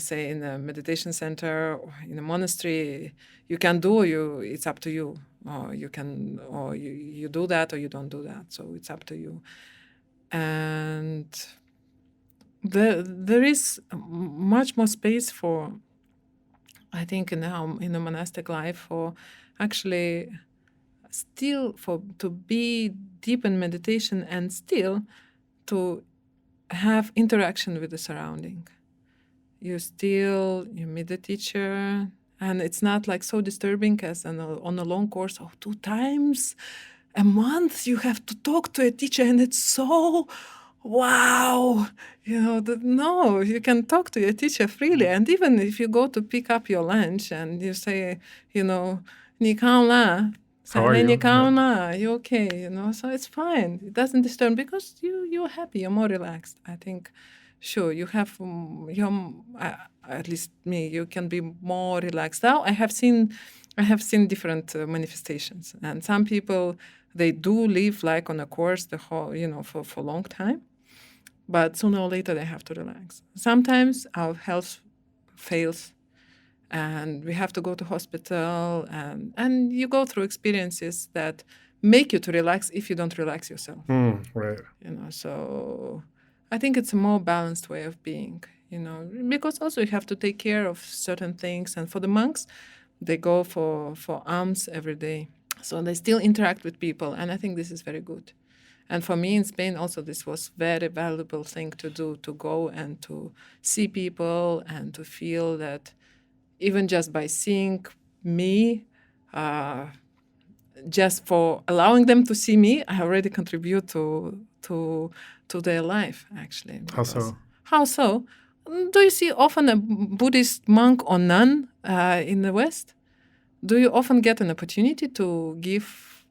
a meditation center or in a monastery, you can do, it's up to you. Or you do that or you don't do that. So it's up to you. And there is much more space for, I think, in the monastic life, for actually still to be deep in meditation and still to have interaction with the surrounding. You meet the teacher, and it's not like so disturbing as on a long course. 2 times a month you have to talk to a teacher, and it's so wow. No, you can talk to your teacher freely. And even if you go to pick up your lunch and you say, "Ni kao la," How are you? "Ni kao la," you okay? So it's fine. It doesn't disturb because you're happy. You're more relaxed. I think. Sure, you have at least me. You can be more relaxed. Now I have seen different manifestations, and some people, they do live like on a course the whole for a long time, but sooner or later they have to relax. Sometimes our health fails, and we have to go to hospital, and you go through experiences that make you to relax if you don't relax yourself. Right. So I think it's a more balanced way of being, because also you have to take care of certain things. And for the monks, they go for alms every day. So they still interact with people. And I think this is very good. And for me in Spain also, this was very valuable thing to do, to go and to see people and to feel that even just by seeing me, just for allowing them to see me, I already contribute to their life, actually. How so? How so? Do you see often a Buddhist monk or nun in the West? Do you often get an opportunity to give,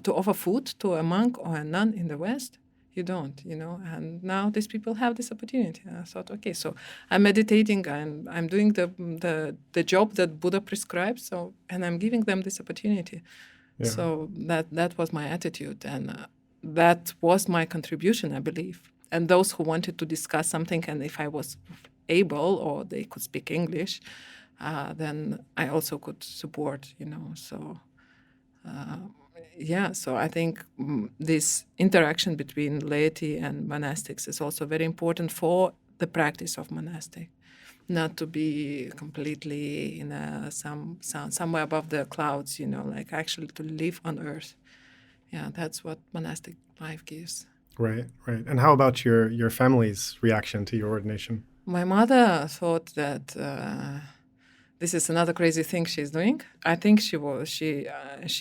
to offer food to a monk or a nun in the West? You don't, and now these people have this opportunity. And I thought, okay, so I'm meditating, I'm doing the job that Buddha prescribes, and I'm giving them this opportunity. Yeah. So that was my attitude, and that was my contribution, I believe. And those who wanted to discuss something, and if I was able or they could speak English, then I also could support, So, so I think this interaction between laity and monastics is also very important for the practice of monastic. Not to be completely in somewhere above the clouds, like actually to live on earth. Yeah, that's what monastic life gives. Right. And how about your family's reaction to your ordination? My mother thought that this is another crazy thing she's doing. I think she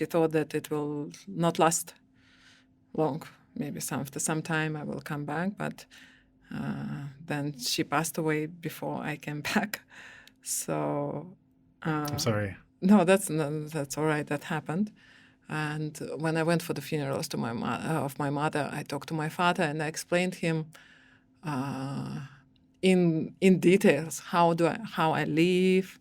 thought that it will not last long. Maybe after some time I will come back, but then she passed away before I came back. So I'm sorry. No, that's all right. That happened. And when I went for the funerals to of my mother, I talked to my father and I explained him in details how I live,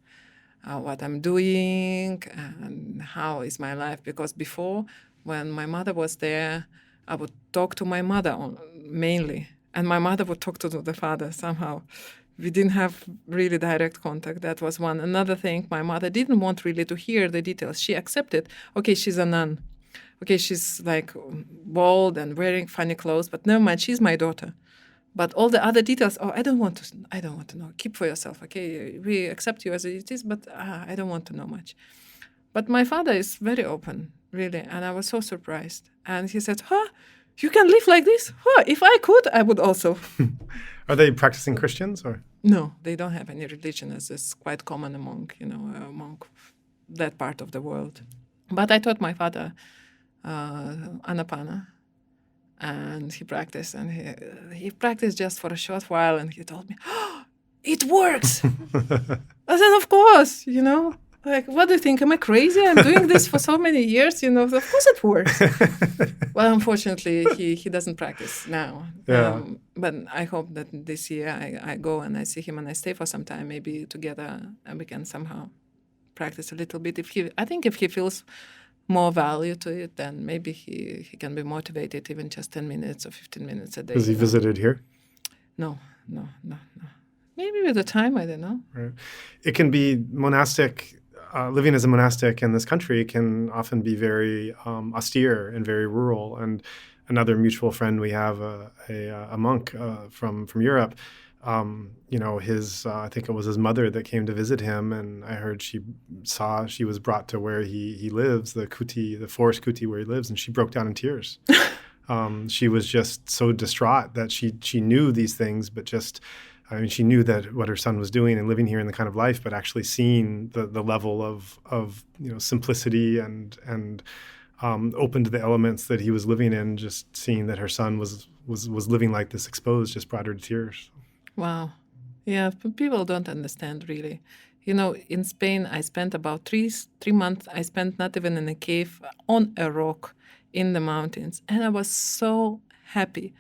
what I'm doing, and how is my life. Because before, when my mother was there, I would talk to my mother mainly, and my mother would talk to the father somehow. We didn't have really direct contact. That was one. Another thing, my mother didn't want really to hear the details. She accepted, okay, she's a nun. Okay, she's like bald and wearing funny clothes, but never mind, she's my daughter. But all the other details, I don't want to know. Keep for yourself, okay? We accept you as it is, but I don't want to know much. But my father is very open, really, and I was so surprised. And he said, you can live like this? If I could, I would also. Are they practicing Christians or? No, they don't have any religion, as is quite common among that part of the world. But I taught my father Anapana, and he practiced, and he practiced just for a short while, and he told me, it works. I said, of course, like, what do you think? Am I crazy? I'm doing this for so many years, of course it works. Well, unfortunately, he doesn't practice now. Yeah. But I hope that this year I go and I see him and I stay for some time, maybe together, and we can somehow practice a little bit. I think if he feels more value to it, then maybe he can be motivated, even just 10 minutes or 15 minutes a day. Has he visited here? No. Maybe with the time, I don't know. Right. It can be monastic. Living as a monastic in this country can often be very austere and very rural. And another mutual friend we have, a monk from Europe, I think it was his mother that came to visit him, and I heard she was brought to where he lives, the forest kuti where he lives, and she broke down in tears. She was just so distraught that she knew these things, but she knew that what her son was doing and living here in the kind of life, but actually seeing the level of simplicity and open to the elements that he was living in, just seeing that her son was living like this exposed just brought her to tears. Wow. Yeah, people don't understand really. In Spain, I spent about 3 months. I spent not even in a cave, on a rock in the mountains. And I was so happy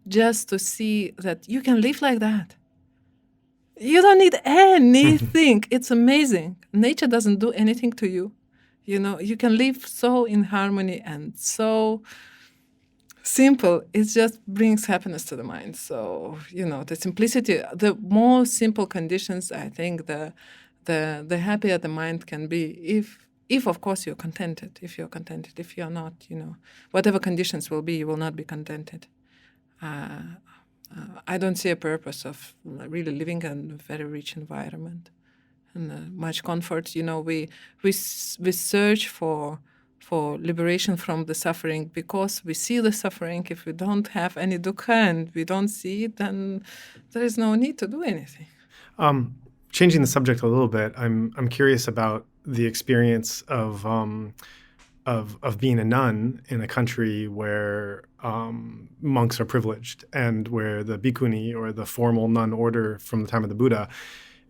just to see that you can live like that. You don't need anything. It's amazing. Nature doesn't do anything to you. You can live so in harmony and so simple. It just brings happiness to the mind. So, the simplicity, the more simple conditions, I think the happier the mind can be if of course you're contented. If you're contented, if you're not, whatever conditions will be, you will not be contented. I don't see a purpose of really living in a very rich environment and much comfort. We search for liberation from the suffering because we see the suffering. If we don't have any dukkha and we don't see it, then there is no need to do anything. Changing the subject a little bit, I'm curious about the experience of being a nun in a country where monks are privileged and where the bhikkhuni, or the formal nun order from the time of the Buddha,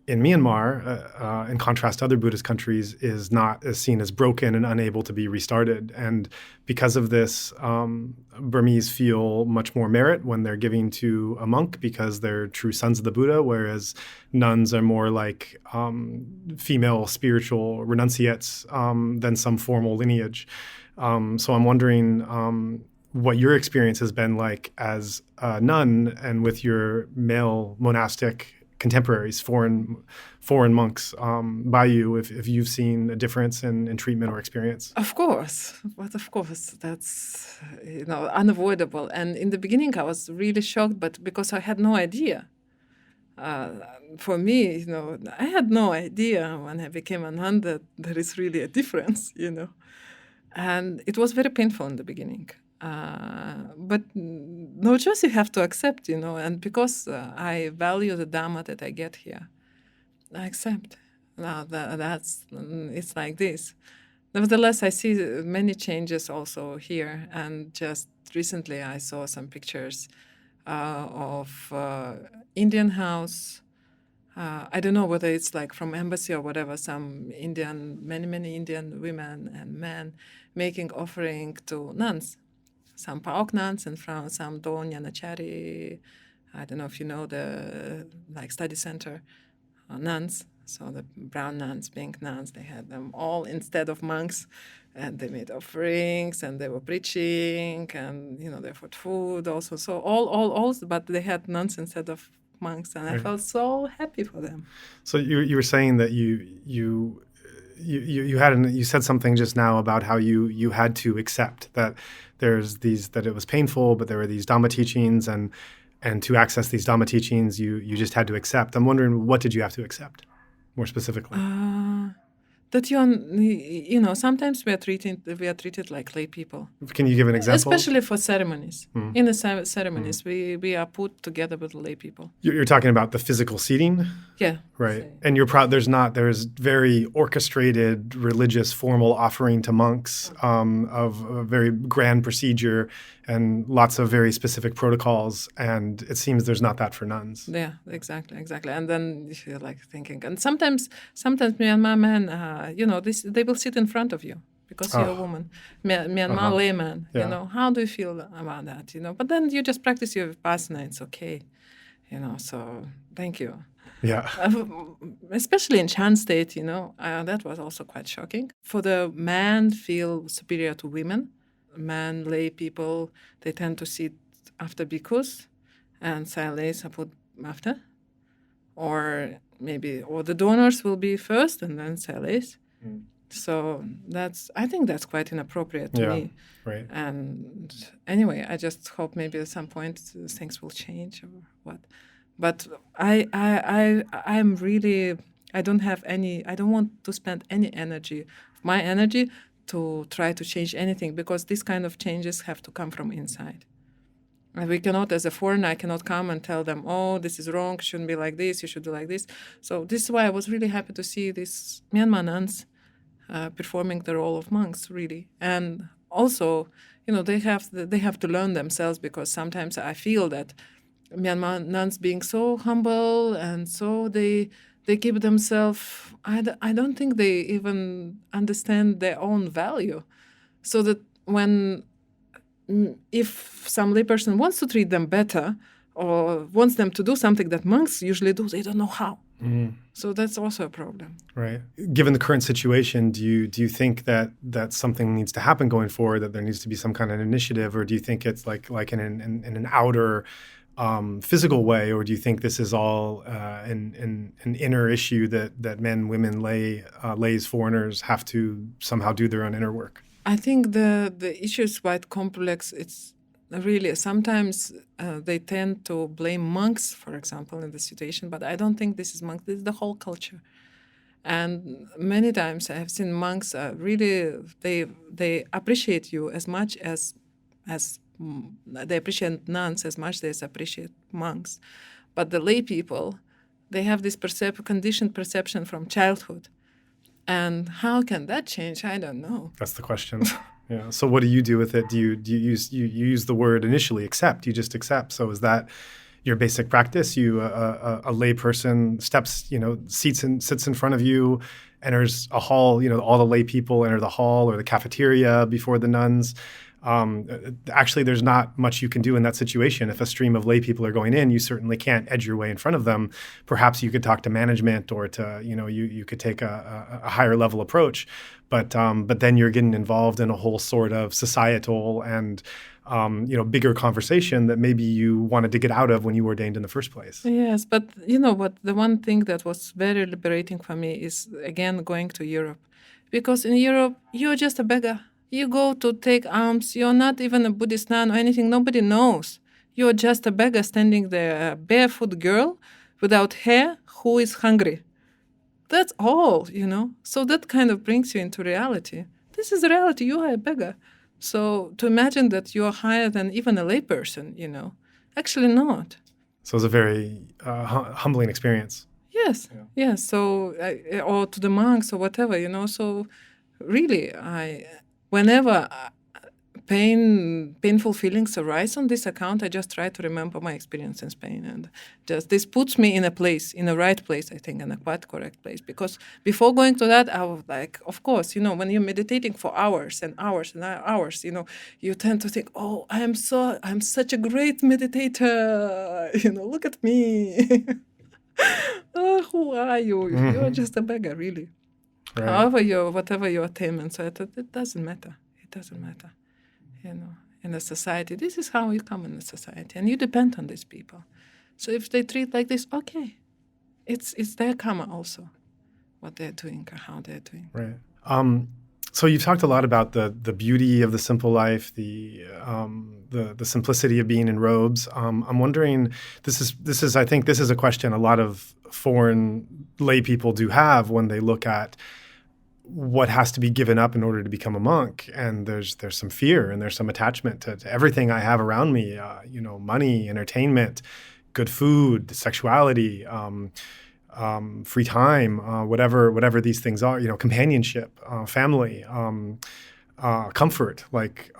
in Myanmar, in contrast to other Buddhist countries, is seen as broken and unable to be restarted. And because of this, Burmese feel much more merit when they're giving to a monk because they're true sons of the Buddha, whereas nuns are more like female spiritual renunciates than some formal lineage. So I'm wondering what your experience has been like as a nun and with your male monastic contemporaries, foreign monks by you, if you've seen a difference in treatment or experience. Of course, that's unavoidable. And in the beginning, I was really shocked, but because I had no idea. For me, I had no idea when I became a nun that there is really a difference, and it was very painful in the beginning. But no choice, you have to accept, and because I value the Dhamma that I get here, I accept. Now it's like this. Nevertheless, I see many changes also here, and just recently I saw some pictures of Indian house I don't know whether it's like from embassy or whatever, some many Indian women and men making offering to nuns, some Paok nuns and from some Do Nyanachari, I don't know if you know the like study center nuns, so the brown nuns, pink nuns, they had them all instead of monks, and they made offerings and they were preaching and they offered food also. So all, but they had nuns instead of monks, and I felt so happy for them. So you were saying that you said something just now about how you had to accept that that it was painful, but there were these Dhamma teachings, and to access these Dhamma teachings, you just had to accept. I'm wondering, what did you have to accept, more specifically? That sometimes we are treated like lay people. Can you give an example? Especially for ceremonies. In the ceremonies, we are put together with lay people. You're talking about the physical seating? Yeah. Right. And there's very orchestrated religious formal offering to monks of a very grand procedure and lots of very specific protocols. And it seems there's not that for nuns. Yeah, exactly. And then you're like thinking, and sometimes Myanmar men, they will sit in front of you because you're a woman. Myanmar layman, how do you feel about that? But then you just practice your vipassana, it's okay. So thank you. Yeah. Especially in Shan State, that was also quite shocking. For the men feel superior to women. Men, lay people, they tend to sit after bhikkhus, and sayalays are put after. Or the donors will be first and then sayalays. So I think that's quite inappropriate to me. Right. And anyway, I just hope maybe at some point things will change or what. But I'm really, I don't want to spend my energy to try to change anything, because these kind of changes have to come from inside. And we cannot, as a foreigner, I cannot come and tell them, oh, this is wrong, it shouldn't be like this, you should do like this. So this is why I was really happy to see these Myanmar nuns performing the role of monks, really. And also, they have to learn themselves, because sometimes I feel that Myanmar nuns being so humble and so they keep themselves, I don't think they even understand their own value. So that if some layperson wants to treat them better or wants them to do something that monks usually do, they don't know how. So that's also a problem. Right. Given the current situation, do you think that something needs to happen going forward, that there needs to be some kind of initiative, or do you think it's like in an outer physical way, or do you think this is all an inner issue that men, women, lays, foreigners have to somehow do their own inner work? I think the issue is quite complex. It's really sometimes they tend to blame monks, for example, in the situation, but I don't think this is monks. This is the whole culture. And many times I have seen monks really they appreciate you as much as they appreciate nuns as much as they appreciate monks. But the lay people, they have this conditioned perception from childhood. And how can that change? I don't know. That's the question. Yeah. So what do you do with it? Do you use the word initially, accept? You just accept. So is that your basic practice? You a lay person sits in front of you, enters a hall. All the lay people enter the hall or the cafeteria before the nuns. Actually, there's not much you can do in that situation. If a stream of lay people are going in, you certainly can't edge your way in front of them. Perhaps you could talk to management, or you could take a higher level approach. But then you're getting involved in a whole sort of societal and bigger conversation that maybe you wanted to get out of when you ordained in the first place. Yes, but what the one thing that was very liberating for me is, again, going to Europe. Because in Europe, you're just a beggar. You go to take alms, you're not even a Buddhist nun or anything, nobody knows. You're just a beggar standing there, a barefoot girl without hair who is hungry. That's all, So that kind of brings you into reality. This is reality, you are a beggar. So to imagine that you are higher than even a layperson, actually not. So it's a very humbling experience. Yes, yeah. Yes. So, or to the monks or whatever, So really, whenever painful feelings arise on this account, I just try to remember my experience in Spain, and just this puts me in a place, in the right place, I think, in a quite correct place. Because before going to that, I was like, of course, when you're meditating for hours and hours and hours, you tend to think, oh, I'm such a great meditator, look at me. Oh, who are you? You're just a beggar, really. Right. However, whatever your attainments are, it doesn't matter. It doesn't matter. In a society, this is how you come in a society, and you depend on these people. So if they treat like this, okay, it's their karma also, what they're doing or how they're doing. Right. So you've talked a lot about the beauty of the simple life, the simplicity of being in robes. I'm wondering, I think this is a question a lot of foreign lay people do have when they look at what has to be given up in order to become a monk, and there's some fear and there's some attachment to everything I have around me, money, entertainment, good food, sexuality, free time, whatever these things are, companionship, family, comfort,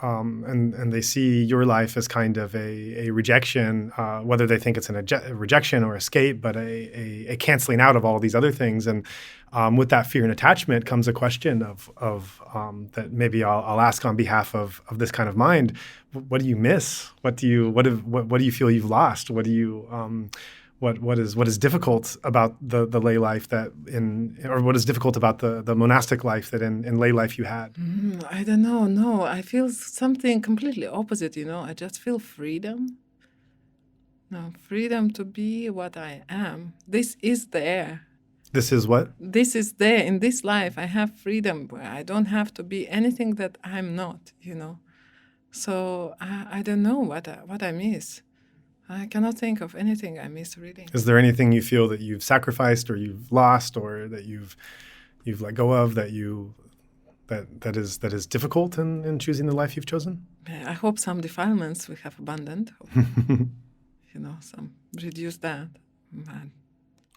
and they see your life as kind of a rejection, whether they think it's a rejection or escape, but a canceling out of all these other things. And with that fear and attachment comes a question of that maybe I'll ask on behalf of this kind of mind. What do you miss? What do you feel you've lost? What do you what is difficult about the lay life or what is difficult about the monastic life that in lay life you had? I don't know. No, I feel something completely opposite. I just feel freedom. No, freedom to be what I am. This is there. This is what? This is there in this life. I have freedom where I don't have to be anything that I'm not. So I don't know what I miss. I cannot think of anything I miss really. Is there anything you feel that you've sacrificed or you've lost or that you've let go of that is difficult in choosing the life you've chosen? I hope some defilements we have abandoned. Some reduce that. But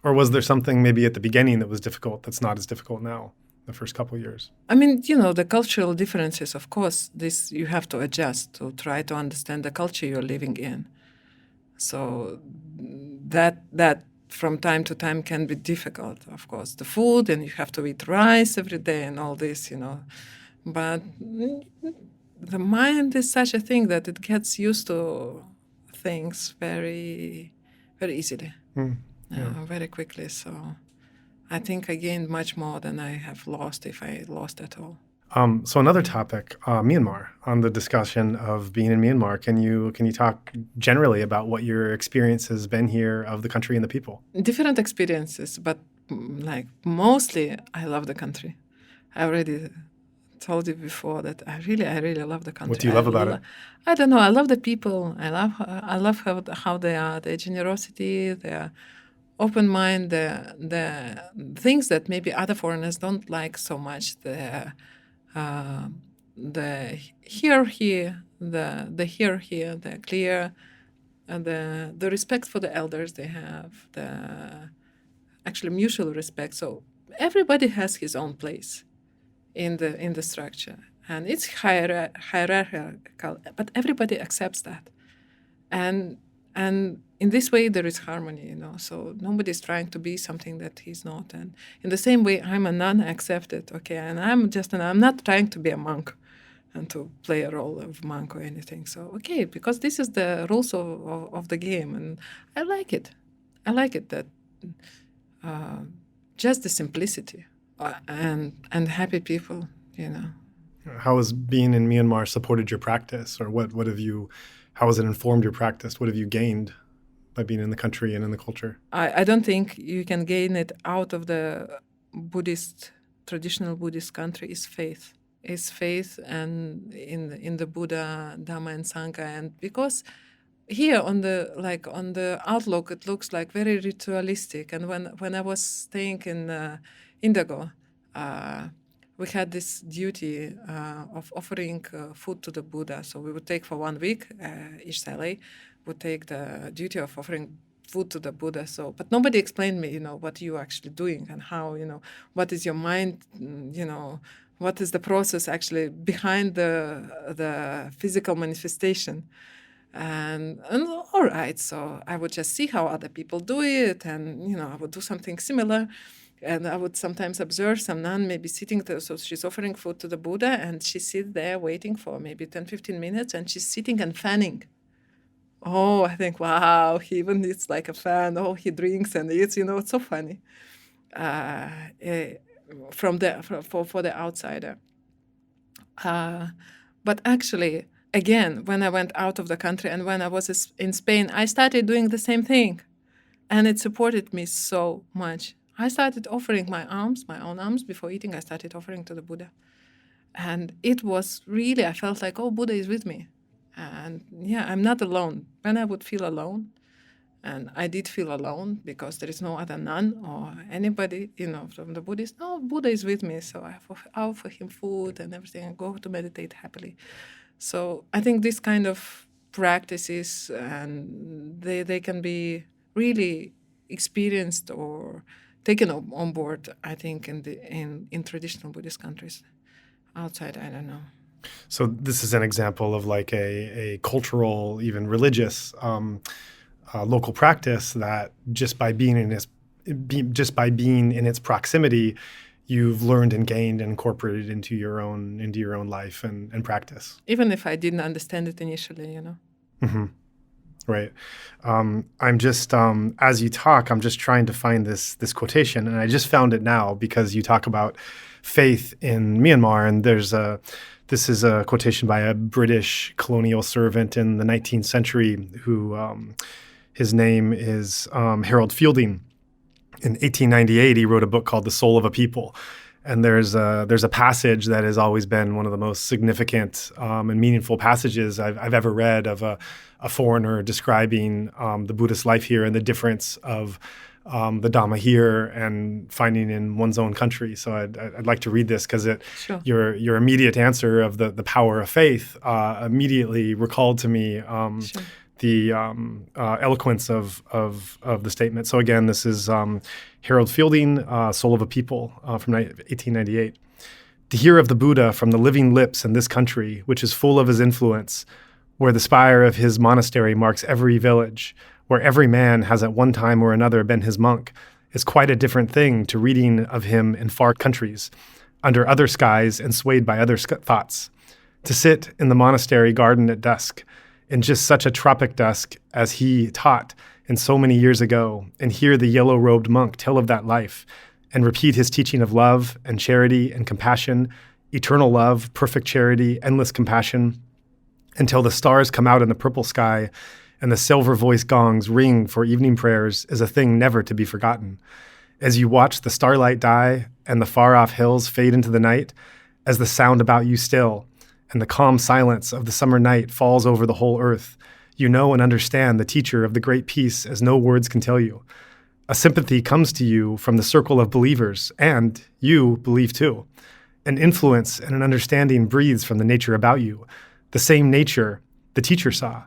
or was there something maybe at the beginning that was difficult that's not as difficult now, the first couple of years? I mean, the cultural differences, of course, this you have to adjust to try to understand the culture you're living in. So that from time to time can be difficult, of course. The food, and you have to eat rice every day and all this, But the mind is such a thing that it gets used to things very, very easily, very quickly. So I think I gained much more than I have lost if I lost at all. So another topic, Myanmar, on the discussion of being in Myanmar. Can you talk generally about what your experience has been here of the country and the people? Different experiences, but mostly I love the country. I already told you before that I really love the country. What do you love about it? I don't know. I love the people. I love how they are, their generosity, their open mind, the things that maybe other foreigners don't like so much. The here, the clear, the respect for the elders they have, the actually mutual respect. So everybody has his own place in the structure, and it's hierarchical, but everybody accepts that, and in this way there is harmony, so nobody's trying to be something that he's not. And in the same way, I'm a nun, accepted, okay, and I'm not trying to be a monk and to play a role of monk or anything. So okay, because this is the rules of the game, and I like it that just the simplicity and happy people, How has being in Myanmar supported your practice, or how has it informed your practice? What have you gained by being in the country and in the culture? I don't think you can gain it out of the traditional Buddhist country. Is faith. Is faith and in the Buddha, Dhamma, and Sangha. And because here on the outlook, it looks like very ritualistic. And when I was staying in Indigo, we had this duty of offering food to the Buddha. So we would take for 1 week, each Sayalay would take the duty of offering food to the Buddha. So, but nobody explained me, what you're actually doing and how, what is your mind, what is the process actually behind the physical manifestation. And all right, so I would just see how other people do it, and I would do something similar. And I would sometimes observe some nun maybe sitting there, so she's offering food to the Buddha, and she sits there waiting for maybe 10, 15 minutes, and she's sitting and fanning. Oh, I think, wow, he even eats like a fan. Oh, he drinks and eats, it's so funny. For the outsider. But actually, again, when I went out of the country and when I was in Spain, I started doing the same thing. And it supported me so much. I started offering my own alms before eating. I started offering to the Buddha. And it was really, I felt like, oh, Buddha is with me. And yeah, I'm not alone. When I would feel alone, and I did feel alone because there is no other nun or anybody, from the Buddhist. No, Buddha is with me, so I offer him food and everything and go to meditate happily. So I think this kind of practices, and they can be really experienced or taken on board, I think, in traditional Buddhist countries. Outside, I don't know. So this is an example of like a cultural, even religious local practice that just by being in its proximity, you've learned and gained and incorporated into your own life and practice. Even if I didn't understand it initially, Mm-hmm. Right. I'm just as you talk, I'm just trying to find this quotation, and I just found it now because you talk about faith in Myanmar, and this is a quotation by a British colonial servant in the 19th century who his name is Harold Fielding. In 1898, he wrote a book called The Soul of a People. And there's a passage that has always been one of the most significant and meaningful passages I've ever read of a foreigner describing the Buddhist life here and the difference of the Dhamma here and finding in one's own country. So I'd like to read this because Sure. your immediate answer of the power of faith immediately recalled to me Sure. the eloquence of the statement. So again, this is Harold Fielding, Soul of a People from 1898. To hear of the Buddha from the living lips in this country, which is full of his influence, where the spire of his monastery marks every village, where every man has at one time or another been his monk, is quite a different thing to reading of him in far countries, under other skies and swayed by other thoughts. To sit in the monastery garden at dusk, in just such a tropic dusk as he taught in so many years ago, and hear the yellow-robed monk tell of that life, and repeat his teaching of love and charity and compassion, eternal love, perfect charity, endless compassion, until the stars come out in the purple sky and the silver-voiced gongs ring for evening prayers, is a thing never to be forgotten. As you watch the starlight die and the far-off hills fade into the night, as the sound about you still, and the calm silence of the summer night falls over the whole earth, you know and understand the teacher of the great peace as no words can tell you. A sympathy comes to you from the circle of believers, and you believe too. An influence and an understanding breathes from the nature about you, the same nature the teacher saw,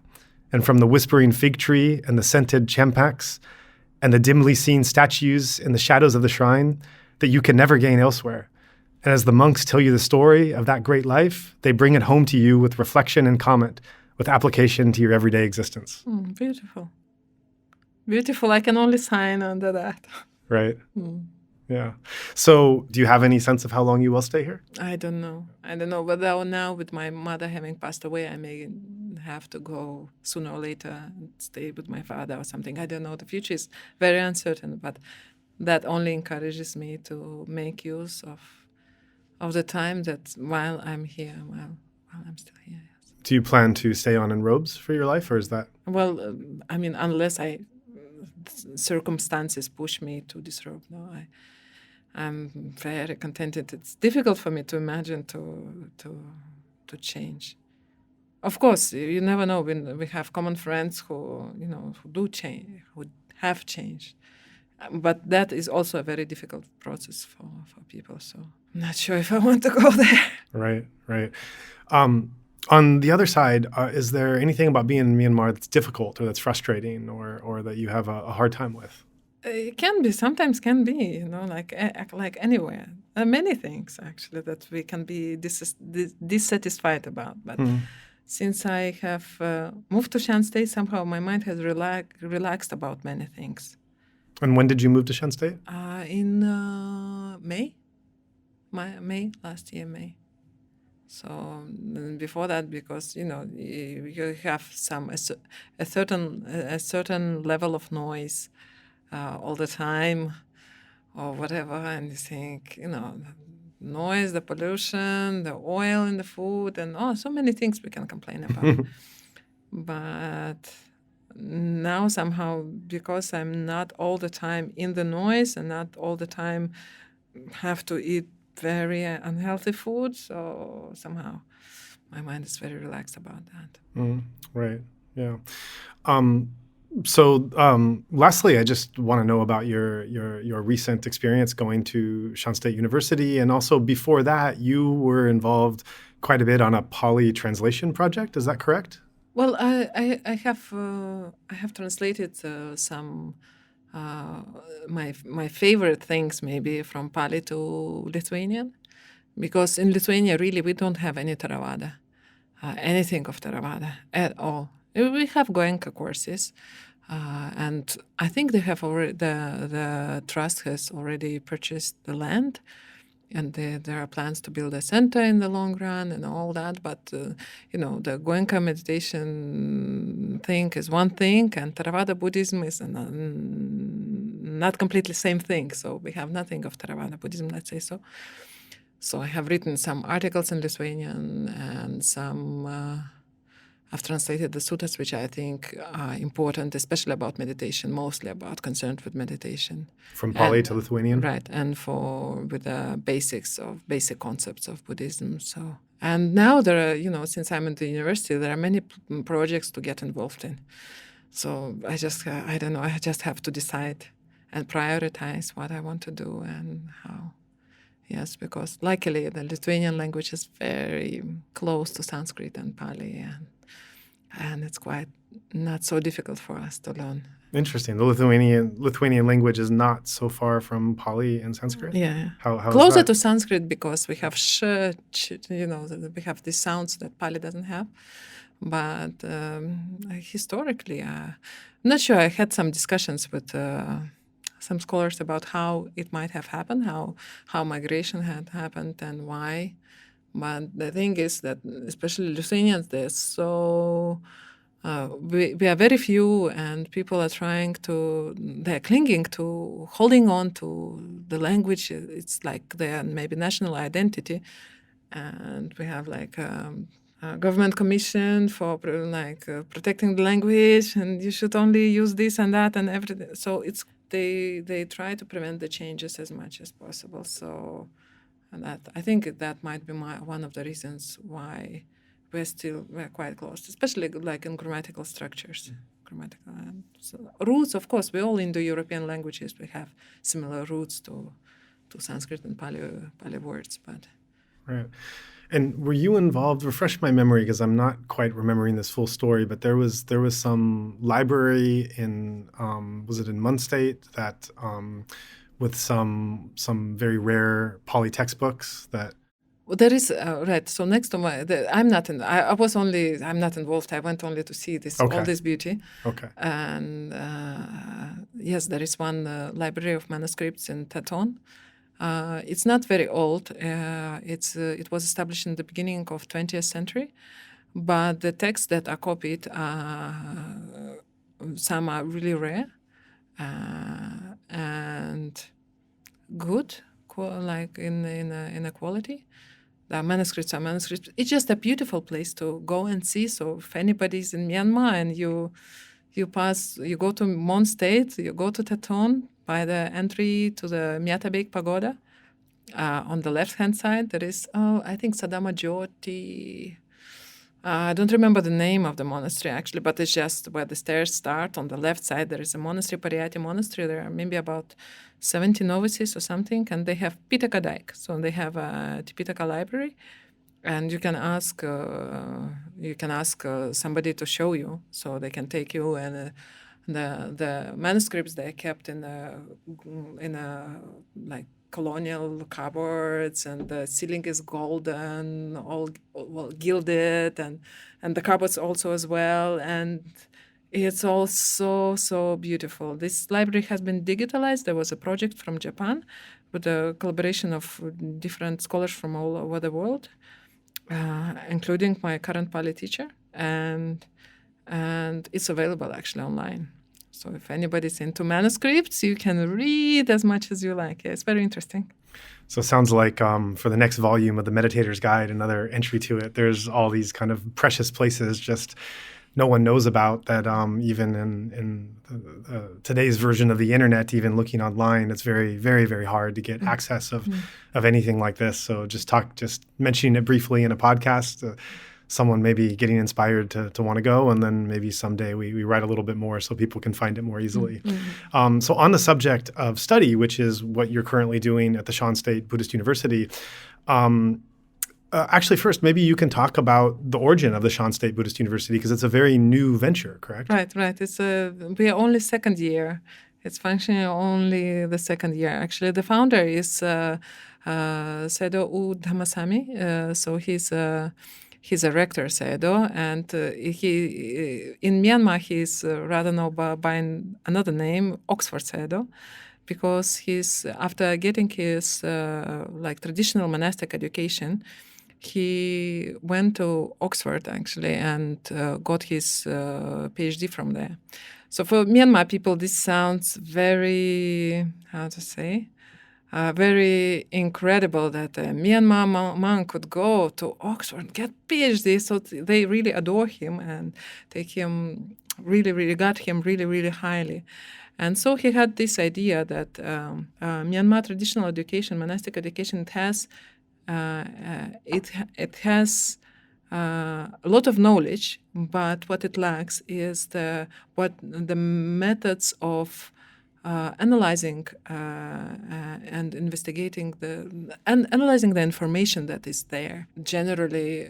and from the whispering fig tree and the scented champax, and the dimly seen statues in the shadows of the shrine that you can never gain elsewhere. And as the monks tell you the story of that great life, they bring it home to you with reflection and comment, with application to your everyday existence. Beautiful. Beautiful. I can only sign under that. Right. Yeah. So do you have any sense of how long you will stay here? I don't know. But now with my mother having passed away, I may have to go sooner or later and stay with my father or something. I don't know. The future is very uncertain, but that only encourages me to make use of the time that while I'm here, while I'm still here. Yes. Do you plan to stay on in robes for your life, or is that? Well, unless circumstances push me to disrobe, no, I'm very contented. It's difficult for me to imagine to change. Of course, you never know. We have common friends who do change, who have changed. But that is also a very difficult process for people. So I'm not sure if I want to go there. Right. On the other side, is there anything about being in Myanmar that's difficult or that's frustrating or that you have a hard time with? It can be, sometimes can be, like anywhere. Many things actually that we can be dissatisfied about. But since I have moved to Shan State, somehow my mind has relaxed about many things. And when did you move to Shan State? In May, last year, May. So before that, because you have a certain level of noise all the time, or whatever, and you think noise, the pollution, the oil in the food, and so many things we can complain about. But now somehow, because I'm not all the time in the noise and not all the time have to eat very unhealthy food, so somehow my mind is very relaxed about that. Right. Yeah. Lastly, I just want to know about your recent experience going to Shan State University, and also before that, you were involved quite a bit on a Pali translation project. Is that correct? Well, I have translated some my favorite things maybe from Pali to Lithuanian, because in Lithuania really we don't have any Theravada, anything of Theravada at all. We have Goenka courses, and I think they have already the trust has already purchased the land. And there are plans to build a center in the long run and all that. But, the Goenka meditation thing is one thing, and Theravada Buddhism is not completely same thing. So we have nothing of Theravada Buddhism, let's say so. So I have written some articles in Lithuanian and some... I've translated the suttas, which I think are important, especially about meditation, mostly about concerned with meditation. From Pali to Lithuanian? Right, and with the basic concepts of Buddhism. So, and now there are, since I'm in the university, there are many projects to get involved in. So I just have to decide and prioritize what I want to do and how. Yes, because luckily the Lithuanian language is very close to Sanskrit and Pali, and it's quite not so difficult for us to learn. Interesting. The Lithuanian language is not so far from Pali and Sanskrit? Yeah. How closer is that? to Sanskrit because we have we have these sounds that Pali doesn't have. But historically, I'm not sure. I had some discussions with some scholars about how it might have happened, how migration had happened and why. But the thing is that especially Lithuanians, they're so... we are very few, and people are they're clinging to, holding on to the language. It's like their maybe national identity. And we have like a government commission for protecting the language, and you should only use this and that and everything. So they try to prevent the changes as much as possible. So, and that I think that might be one of the reasons why we're quite close, especially like in grammatical structures. Grammatical roots, of course, we all Indo-European languages, we have similar roots to Sanskrit and Pali words, but... Right. And were you involved, refresh my memory because I'm not quite remembering this full story, but there was some library in, was it in Monastic that, with some very rare Pali textbooks that... Well, there is right. So next to I'm not involved. I went only to see all this beauty. Okay. And yes, there is one library of manuscripts in Taton. It's not very old. It was established in the beginning of 20th century, but the texts that are copied, some are really rare and good, like in a quality. The manuscripts are manuscripts. It's just a beautiful place to go and see. So if anybody's in Myanmar and you go to Monastic, you go to Taton by the entry to the mettā pagoda. On the left-hand side, there is, I think Sadama Jyoti. I don't remember the name of the monastery actually, but it's just where the stairs start. On the left side, there is a monastery, Pariyati monastery. There are maybe about 70 novices or something, and they have Pitaka Dike. So they have a Tipitaka library, and you can ask somebody to show you, so they can take you and the manuscripts they kept in a like colonial cupboards, and the ceiling is golden, all well gilded, and the cupboards also as well, and it's all so beautiful. This library has been digitalized. There was a project from Japan with a collaboration of different scholars from all over the world, including my current Pali teacher, and it's available actually online. So if anybody's into manuscripts, you can read as much as you like. Yeah, it's very interesting. So it sounds like for the next volume of the Meditator's Guide, another entry to it, there's all these kind of precious places just no one knows about that even in today's version of the internet, even looking online, it's very, very, very hard to get access of anything like this. So just mentioning it briefly in a podcast, someone maybe getting inspired to want to go, and then maybe someday we write a little bit more so people can find it more easily. So on the subject of study, which is what you're currently doing at the Shan State Buddhist University, actually, first, maybe you can talk about the origin of the Shan State Buddhist University, because it's a very new venture, correct? Right. We are only second year. It's functioning only the second year. Actually, the founder is Sayadaw Dhammasami. So he's a rector, Sayadaw, and he in Myanmar he's rather known by another name, Oxford Sayadaw, because he's after getting his traditional monastic education, he went to Oxford actually and got his PhD from there. So for Myanmar people, this sounds very, very incredible that a Myanmar monk could go to Oxford and get PhD. So they really adore him and take him, really regard him really highly. And so he had this idea that Myanmar traditional education, monastic education, it has a lot of knowledge, but what it lacks is the methods of analyzing and investigating analyzing the information that is there. Generally,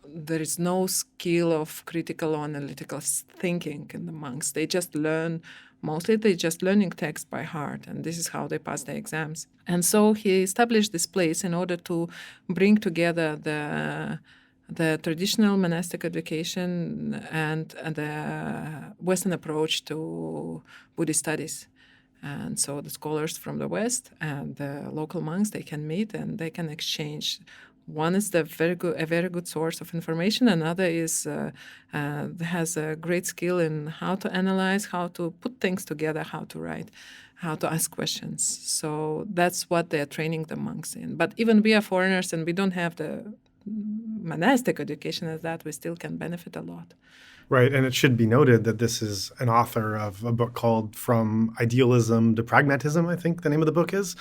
there is no skill of critical or analytical thinking in the monks. They just learn. Mostly they're just learning text by heart, and this is how they pass their exams. And so he established this place in order to bring together the traditional monastic education and the Western approach to Buddhist studies. And so the scholars from the West and the local monks, they can meet and they can exchange. One is a very good source of information. Another is has a great skill in how to analyze, how to put things together, how to write, how to ask questions. So that's what they're training the monks in. But even we are foreigners and we don't have the monastic education as that, we still can benefit a lot. Right, and it should be noted that this is an author of a book called From Idealism to Pragmatism, I think the name of the book is,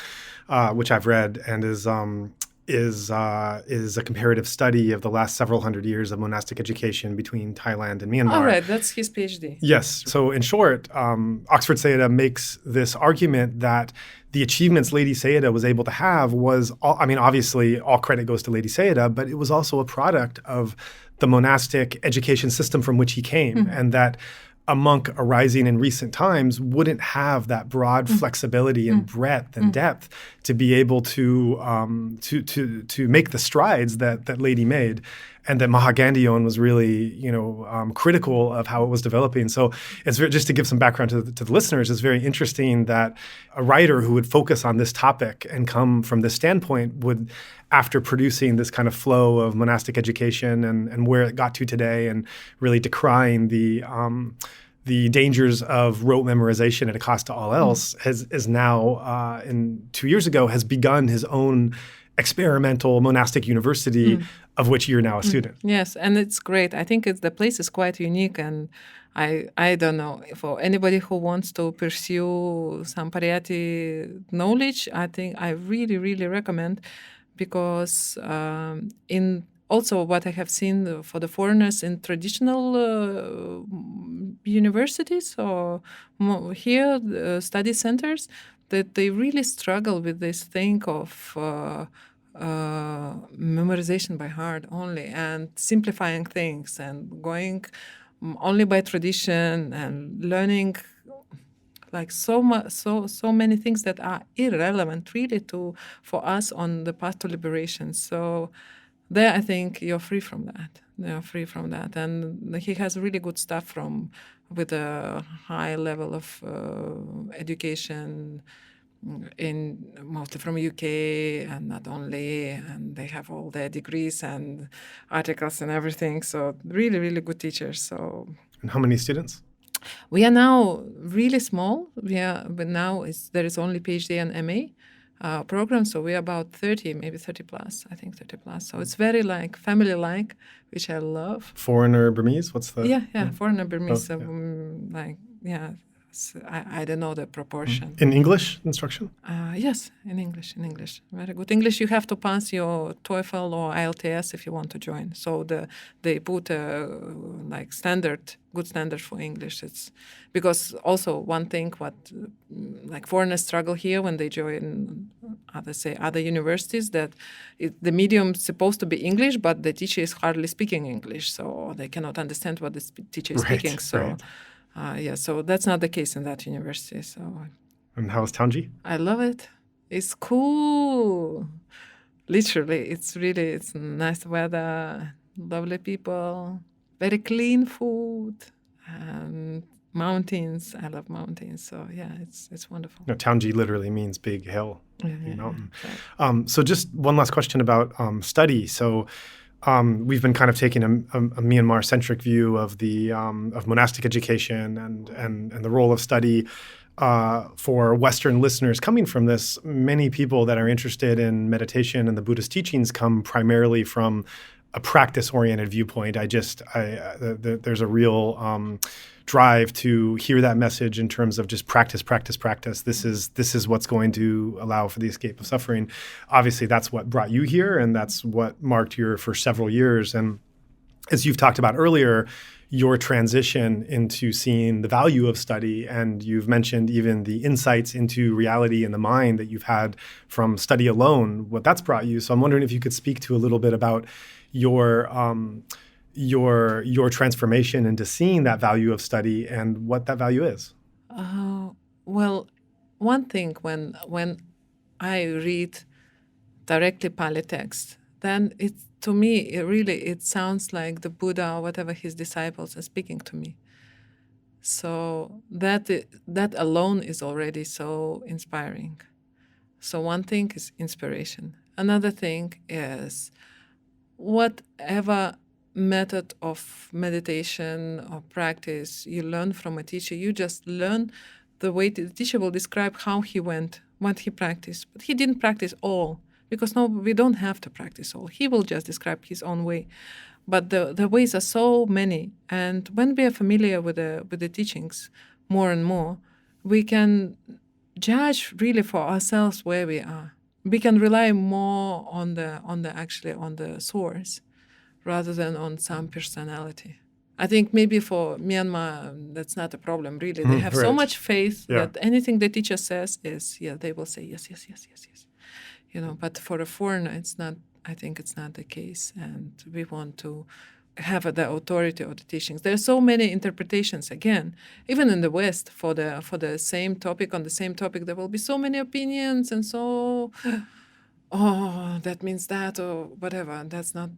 which I've read, and is a comparative study of the last several hundred years of monastic education between Thailand and Myanmar. All right, that's his PhD. Yes. So in short, Oxford Sayadaw makes this argument that the achievements Lady Sayadaw was able to have was, obviously all credit goes to Lady Sayadaw, but it was also a product of the monastic education system from which he came, and that a monk arising in recent times wouldn't have that broad flexibility and breadth and depth to be able to make the strides that Lady made, and that Mahagandhiyon was really critical of how it was developing. So it's just to give some background to the listeners, it's very interesting that a writer who would focus on this topic and come from this standpoint would, after producing this kind of flow of monastic education and where it got to today, and really decrying the dangers of rote memorization at a cost to all else, is now, in 2 years ago, has begun his own experimental monastic university, of which you're now a student. Yes, and it's great. I think the place is quite unique, and I don't know, for anybody who wants to pursue some pariyatti knowledge, I think I really recommend, because in also what I have seen for the foreigners in traditional universities or here study centers, that they really struggle with this thing of memorization by heart only, and simplifying things and going only by tradition and learning like so many things that are irrelevant really for us on the path to liberation. So there I think you're free from that. You're free from that. And he has really good stuff with a high level of education mostly from UK, and not only, and they have all their degrees and articles and everything. So really, really good teachers. So. And how many students? We are now really small. But now there is only PhD and MA program. So we are about 30, maybe 30 plus. I think 30 plus. So it's very like family-like, which I love. Foreigner Burmese? What's the? Yeah. Foreigner Burmese. Yeah. I don't know the proportion. In English instruction? Yes, in English. Very good English. You have to pass your TOEFL or IELTS if you want to join. So they put like good standard for English. It's because also one thing what like foreigners struggle here when they join other universities, that the medium is supposed to be English, but the teacher is hardly speaking English, so they cannot understand what the teacher is speaking. So. Right. So that's not the case in that university. So. And how is Taunggyi? I love it. It's cool. Literally, it's nice weather, lovely people, very clean food, and mountains. I love mountains. So yeah, it's wonderful. No, Taunggyi literally means big hill, big mountain. Right. So just one last question about study. So. We've been kind of taking a Myanmar-centric view of the of monastic education and the role of study for Western listeners. Coming from this, many people that are interested in meditation and the Buddhist teachings come primarily from a practice-oriented viewpoint. There's a real drive to hear that message in terms of just practice. This is what's going to allow for the escape of suffering. Obviously, that's what brought you here, and that's what marked your for several years. And as you've talked about earlier, your transition into seeing the value of study, and you've mentioned even the insights into reality in the mind that you've had from study alone, what that's brought you. So I'm wondering if you could speak to a little bit about your transformation into seeing that value of study and what that value is. Well, one thing when I read directly Pali text, then to me it sounds like the Buddha or whatever his disciples are speaking to me. So that alone is already so inspiring. So one thing is inspiration. Another thing is whatever method of meditation or practice you learn from a teacher, you just learn the way the teacher will describe how he went, what he practiced. But he didn't practice all, because we don't have to practice all. He will just describe his own way. But the ways are so many. And when we are familiar with the teachings more and more, we can judge really for ourselves where we are. We can rely more on the source rather than on some personality. I think maybe for Myanmar, that's not a problem, really. They have so much faith that anything the teacher says is, they will say yes. But for a foreigner, it's not. I think it's not the case. And we want to have the authority of the teachings. There are so many interpretations, again, even in the West, for the same topic, on the same topic, there will be so many opinions, and so, that means that, or whatever. That's not.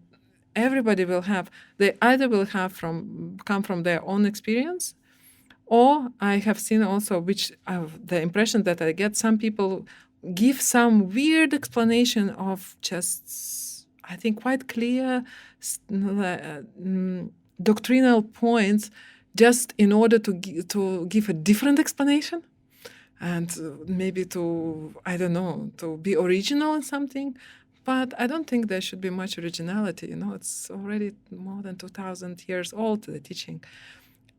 Everybody will have. They either will come from their own experience, or I have seen also, which the impression that I get, some people give some weird explanation of just, I think, quite clear doctrinal points, just in order to give a different explanation, and maybe to be original in something. But I don't think there should be much originality. It's already more than 2,000 years old, the teaching.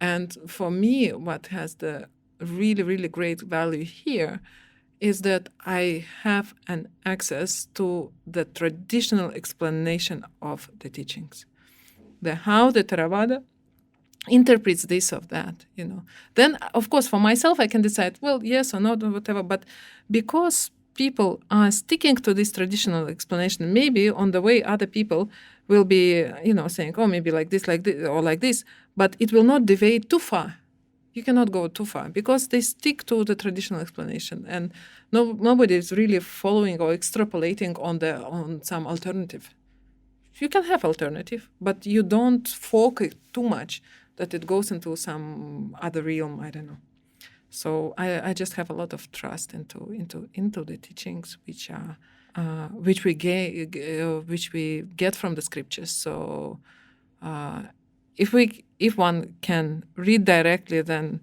And for me, what has the really, really great value here is that I have an access to the traditional explanation of the teachings. How the Theravada interprets this or that, Then, of course, for myself, I can decide, well, yes or no, or whatever. But because people are sticking to this traditional explanation, maybe on the way other people will be, saying, oh, maybe like this, or like this, but it will not deviate too far. You cannot go too far because they stick to the traditional explanation, and nobody is really following or extrapolating on some alternative. You can have alternative, but you don't focus too much that it goes into some other realm. I don't know. So I just have a lot of trust into the teachings which we get from the scriptures. So if one can read directly, then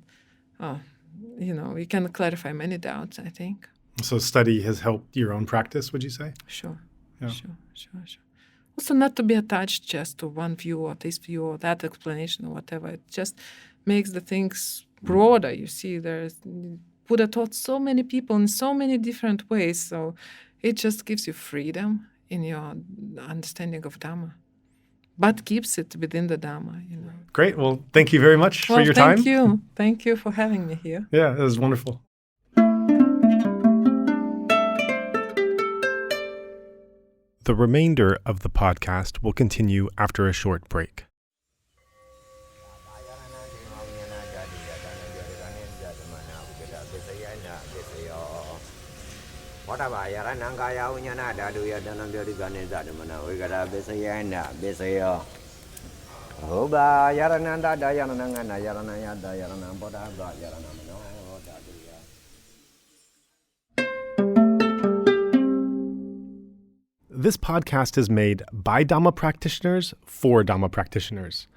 we can clarify many doubts, I think. So study has helped your own practice, would you say? Sure. Yeah. Sure. Also, not to be attached just to one view or this view or that explanation or whatever. It just makes the things broader. You see, Buddha taught so many people in so many different ways. So it just gives you freedom in your understanding of Dhamma, but keeps it within the Dhamma. Great. Well, thank you very much for your time. Thank you. Thank you for having me here. Yeah, it was wonderful. The remainder of the podcast will continue after a short break. This podcast is made by Dhamma practitioners for Dhamma practitioners.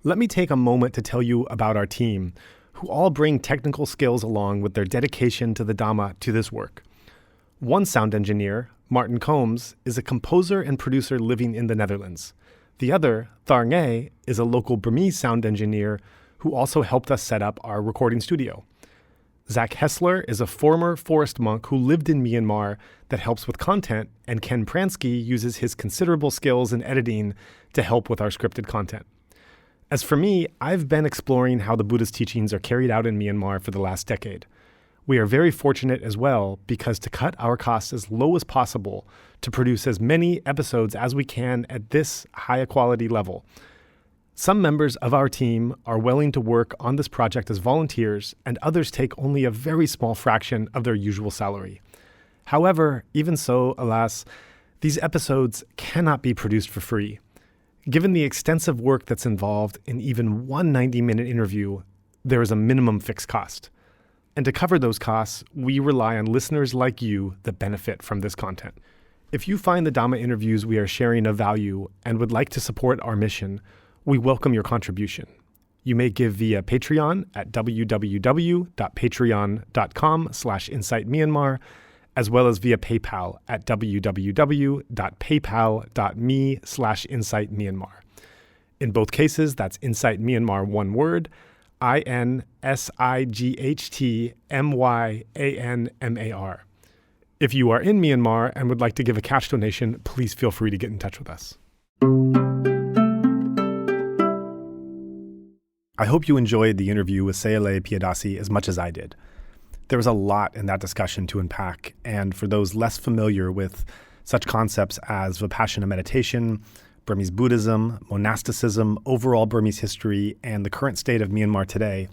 Let me take a moment to tell you about our team, who all bring technical skills along with their dedication to the Dhamma to this work. One sound engineer, Martin Combs, is a composer and producer living in the Netherlands. The other, Taunggyi, is a local Burmese sound engineer who also helped us set up our recording studio. Zach Hessler is a former forest monk who lived in Myanmar that helps with content, and Ken Pransky uses his considerable skills in editing to help with our scripted content. As for me, I've been exploring how the Buddha's teachings are carried out in Myanmar for the last decade. We are very fortunate as well because to cut our costs as low as possible to produce as many episodes as we can at this high quality level. Some members of our team are willing to work on this project as volunteers, and others take only a very small fraction of their usual salary. However, even so, alas, these episodes cannot be produced for free. Given the extensive work that's involved in even one 90-minute interview, there is a minimum fixed cost. And to cover those costs, we rely on listeners like you that benefit from this content. If you find the Dhamma interviews we are sharing of value and would like to support our mission, we welcome your contribution. You may give via Patreon at www.patreon.com/insightmyanmar, as well as via PayPal at www.paypal.me/insightmyanmar. In both cases, that's Insight Myanmar one word, INSIGHTMYANMAR. If you are in Myanmar and would like to give a cash donation, please feel free to get in touch with us. I hope you enjoyed the interview with Sayalay Piyadassii as much as I did. There was a lot in that discussion to unpack, and for those less familiar with such concepts as vipassana meditation, Burmese Buddhism, monasticism, overall Burmese history, and the current state of Myanmar today,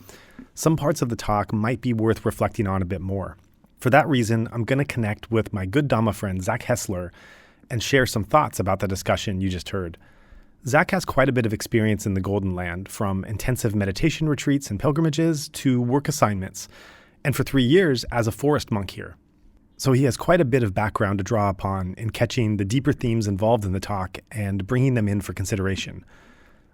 some parts of the talk might be worth reflecting on a bit more. For that reason, I'm going to connect with my good Dhamma friend Zach Hessler and share some thoughts about the discussion you just heard. Zach has quite a bit of experience in the Golden Land, from intensive meditation retreats and pilgrimages to work assignments, and for 3 years as a forest monk here. So he has quite a bit of background to draw upon in catching the deeper themes involved in the talk and bringing them in for consideration.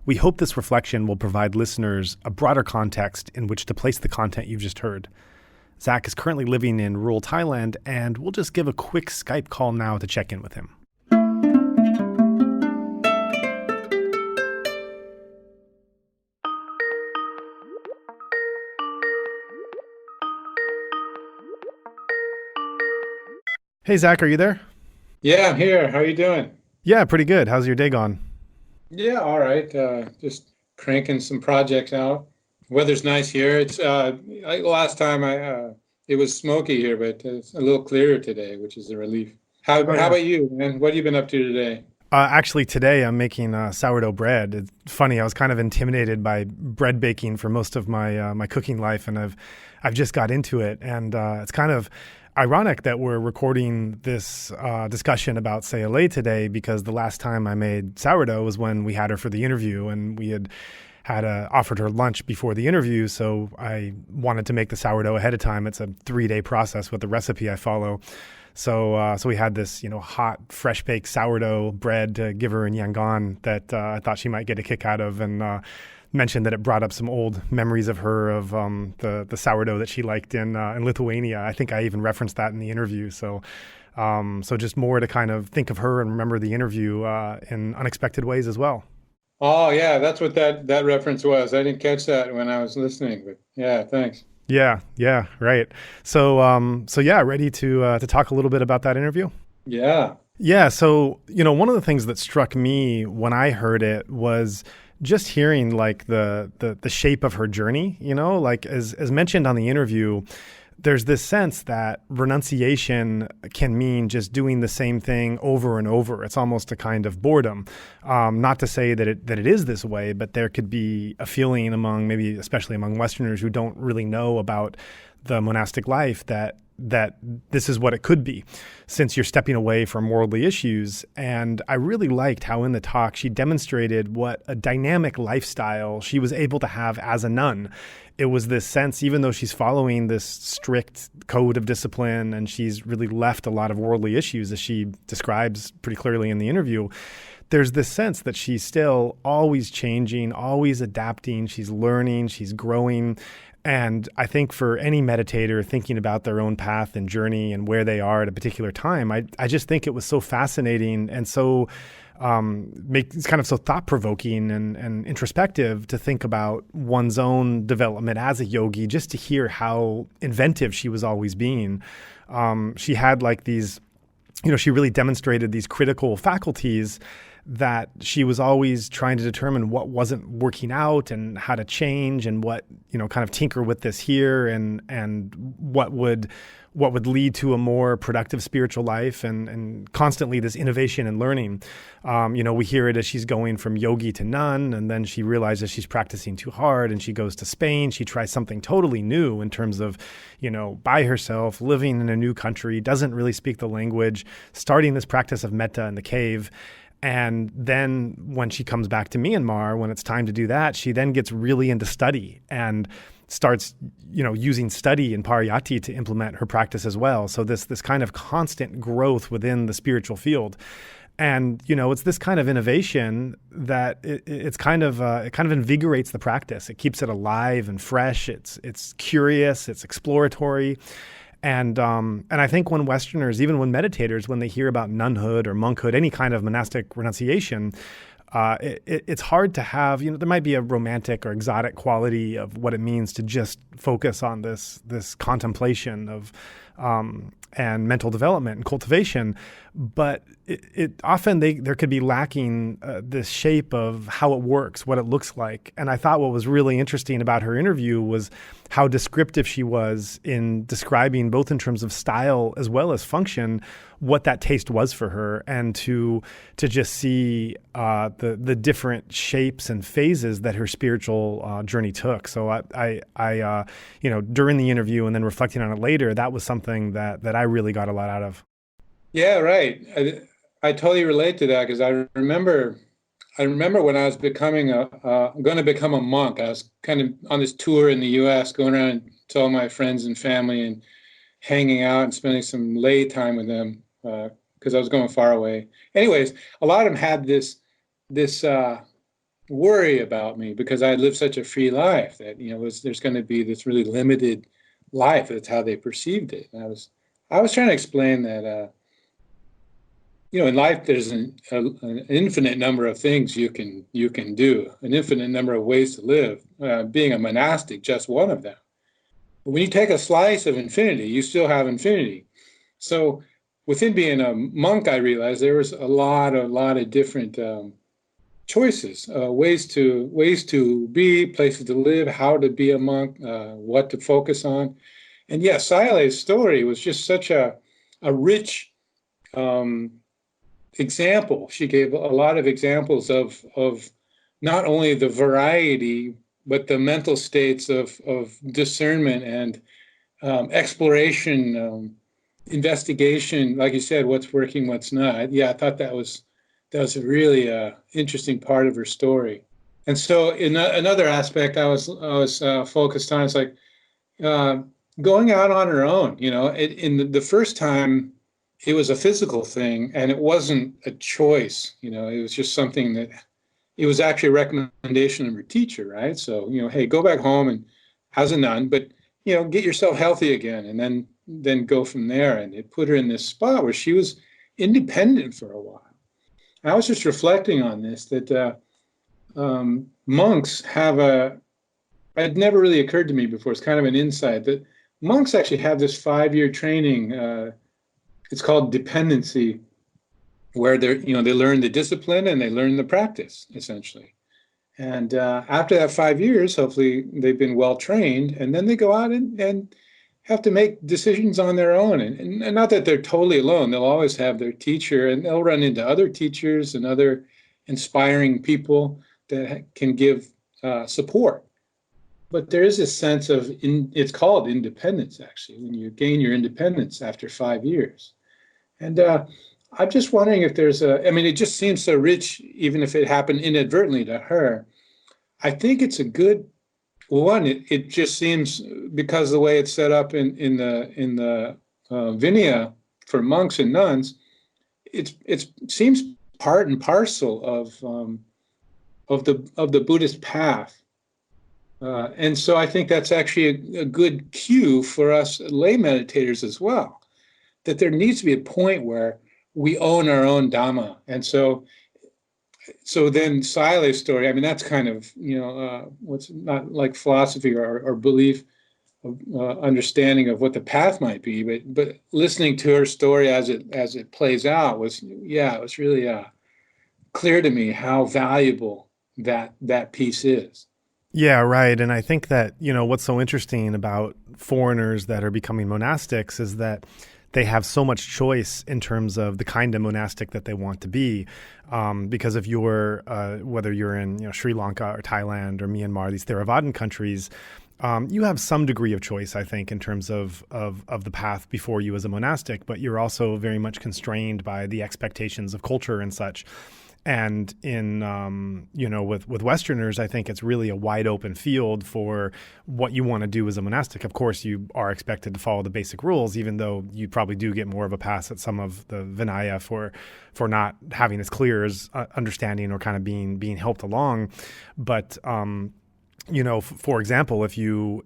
We hope this reflection will provide listeners a broader context in which to place the content you've just heard. Zach is currently living in rural Thailand, and we'll just give a quick Skype call now to check in with him. Hey, Zach, are you there? Yeah, I'm here. How are you doing? Yeah, pretty good. How's your day gone? Yeah, all right. Just cranking some projects out. Weather's nice here. It's last time it was smoky here, but it's a little clearer today, which is a relief. How yeah. about you, man? What have you been up to today? Actually, today I'm making sourdough bread. It's funny. I was kind of intimidated by bread baking for most of my my cooking life, and I've just got into it. And it's kind of ironic that we're recording this discussion about Sayalay today, because the last time I made sourdough was when we had her for the interview, and we had offered her lunch before the interview. So I wanted to make the sourdough ahead of time. It's a 3-day process with the recipe I follow. So we had this, hot, fresh baked sourdough bread to give her in Yangon that I thought she might get a kick out of, and mentioned that it brought up some old memories of her of the sourdough that she liked in Lithuania. I think I even referenced that in the interview. So just more to kind of think of her and remember the interview in unexpected ways as well. Oh yeah, that's what that reference was. I didn't catch that when I was listening, but yeah, thanks. Yeah, right. So yeah, ready to talk a little bit about that interview? Yeah. Yeah, so, one of the things that struck me when I heard it was just hearing like the shape of her journey, like as mentioned on the interview, there's this sense that renunciation can mean just doing the same thing over and over. It's almost a kind of boredom. Not to say that it is this way, but there could be a feeling among, maybe especially among Westerners who don't really know about the monastic life, that this is what it could be, since you're stepping away from worldly issues. And I really liked how in the talk she demonstrated what a dynamic lifestyle she was able to have as a nun. It was this sense, even though she's following this strict code of discipline and she's really left a lot of worldly issues, as she describes pretty clearly in the interview, there's this sense that she's still always changing, always adapting, she's learning, she's growing. And I think for any meditator thinking about their own path and journey and where they are at a particular time, I just think it was so fascinating and so it's kind of so thought-provoking and introspective to think about one's own development as a yogi, just to hear how inventive she was always being. She had like these, she really demonstrated these critical faculties that she was always trying to determine what wasn't working out and how to change and what, kind of tinker with this here and what would lead to a more productive spiritual life and constantly this innovation and learning. We hear it as she's going from yogi to nun, and then she realizes she's practicing too hard and she goes to Spain. She tries something totally new in terms of, by herself, living in a new country, doesn't really speak the language, starting this practice of mettā in the cave. And then when she comes back to Myanmar, when it's time to do that, she then gets really into study and starts, using study in pariyatti to implement her practice as well. So this kind of constant growth within the spiritual field. And, it's this kind of innovation that it kind of invigorates the practice. It keeps it alive and fresh. It's curious, it's exploratory. And I think when Westerners, even when meditators, when they hear about nunhood or monkhood, any kind of monastic renunciation, it's hard to have, there might be a romantic or exotic quality of what it means to just focus on this contemplation of and mental development and cultivation, but it often there could be lacking this shape of how it works, what it looks like. And I thought what was really interesting about her interview was how descriptive she was in describing, both in terms of style as well as function, what that taste was for her, and to just see the different shapes and phases that her spiritual journey took. So I during the interview and then reflecting on it later, that was something that I really got a lot out of. Yeah, right. I totally relate to that, because I remember when I was going to become a monk. I was kind of on this tour in the U.S., going around to all my friends and family and hanging out and spending some lay time with them, because I was going far away. Anyways, a lot of them had this worry about me, because I lived such a free life that there's going to be this really limited life. That's how they perceived it. And I was trying to explain that. In life, there's an infinite number of things you can do, an infinite number of ways to live. Being a monastic, just one of them. But when you take a slice of infinity, you still have infinity. So within being a monk, I realized there was a lot of different choices, ways to be, places to live, how to be a monk, what to focus on. And yeah, Sayalay's story was just such a rich example. She gave a lot of examples of not only the variety, but the mental states of discernment and exploration, investigation, like you said, what's working, what's not. Yeah, I thought that was a really interesting part of her story. And so, in another aspect, I was focused on is like going out on her own. You know, in the first time, it was a physical thing, and it wasn't a choice. You know, it was just something that it was actually a recommendation of her teacher, right? So, you know, hey, go back home and as a nun, but you know, get yourself healthy again, and then go from there. And it put her in this spot where she was independent for a while. I was just reflecting on this that monks have it never really occurred to me before. It's kind of an insight that monks actually have this 5-year training. It's called dependency, where they learn the discipline and they learn the practice essentially. And after that 5 years, hopefully they've been well trained, and then they go out and have to make decisions on their own. And not that they're totally alone. They'll always have their teacher, and they'll run into other teachers and other inspiring people that can give support. But there is a sense of, it's called independence, actually, when you gain your independence after 5 years. And I'm just wondering if there's it just seems so rich, even if it happened inadvertently to her. I think it's a good one. It just seems, because of the way it's set up in the Vinaya for monks and nuns, it seems part and parcel of the Buddhist path. And so I think that's actually a good cue for us lay meditators as well, that there needs to be a point where we own our own Dhamma. And so then Sayalay's story, I mean, that's kind of, what's not like philosophy or belief, understanding of what the path might be, but listening to her story as it plays out was really clear to me how valuable that piece is. Yeah, right. And I think that, what's so interesting about foreigners that are becoming monastics is that they have so much choice in terms of the kind of monastic that they want to be. Because if you're, whether you're in Sri Lanka or Thailand or Myanmar, these Theravadan countries, you have some degree of choice, I think, in terms of the path before you as a monastic, but you're also very much constrained by the expectations of culture and such. And in, with Westerners, I think it's really a wide open field for what you want to do as a monastic. Of course, you are expected to follow the basic rules, even though you probably do get more of a pass at some of the Vinaya for not having as clear as understanding or kind of being helped along. But, for example, if you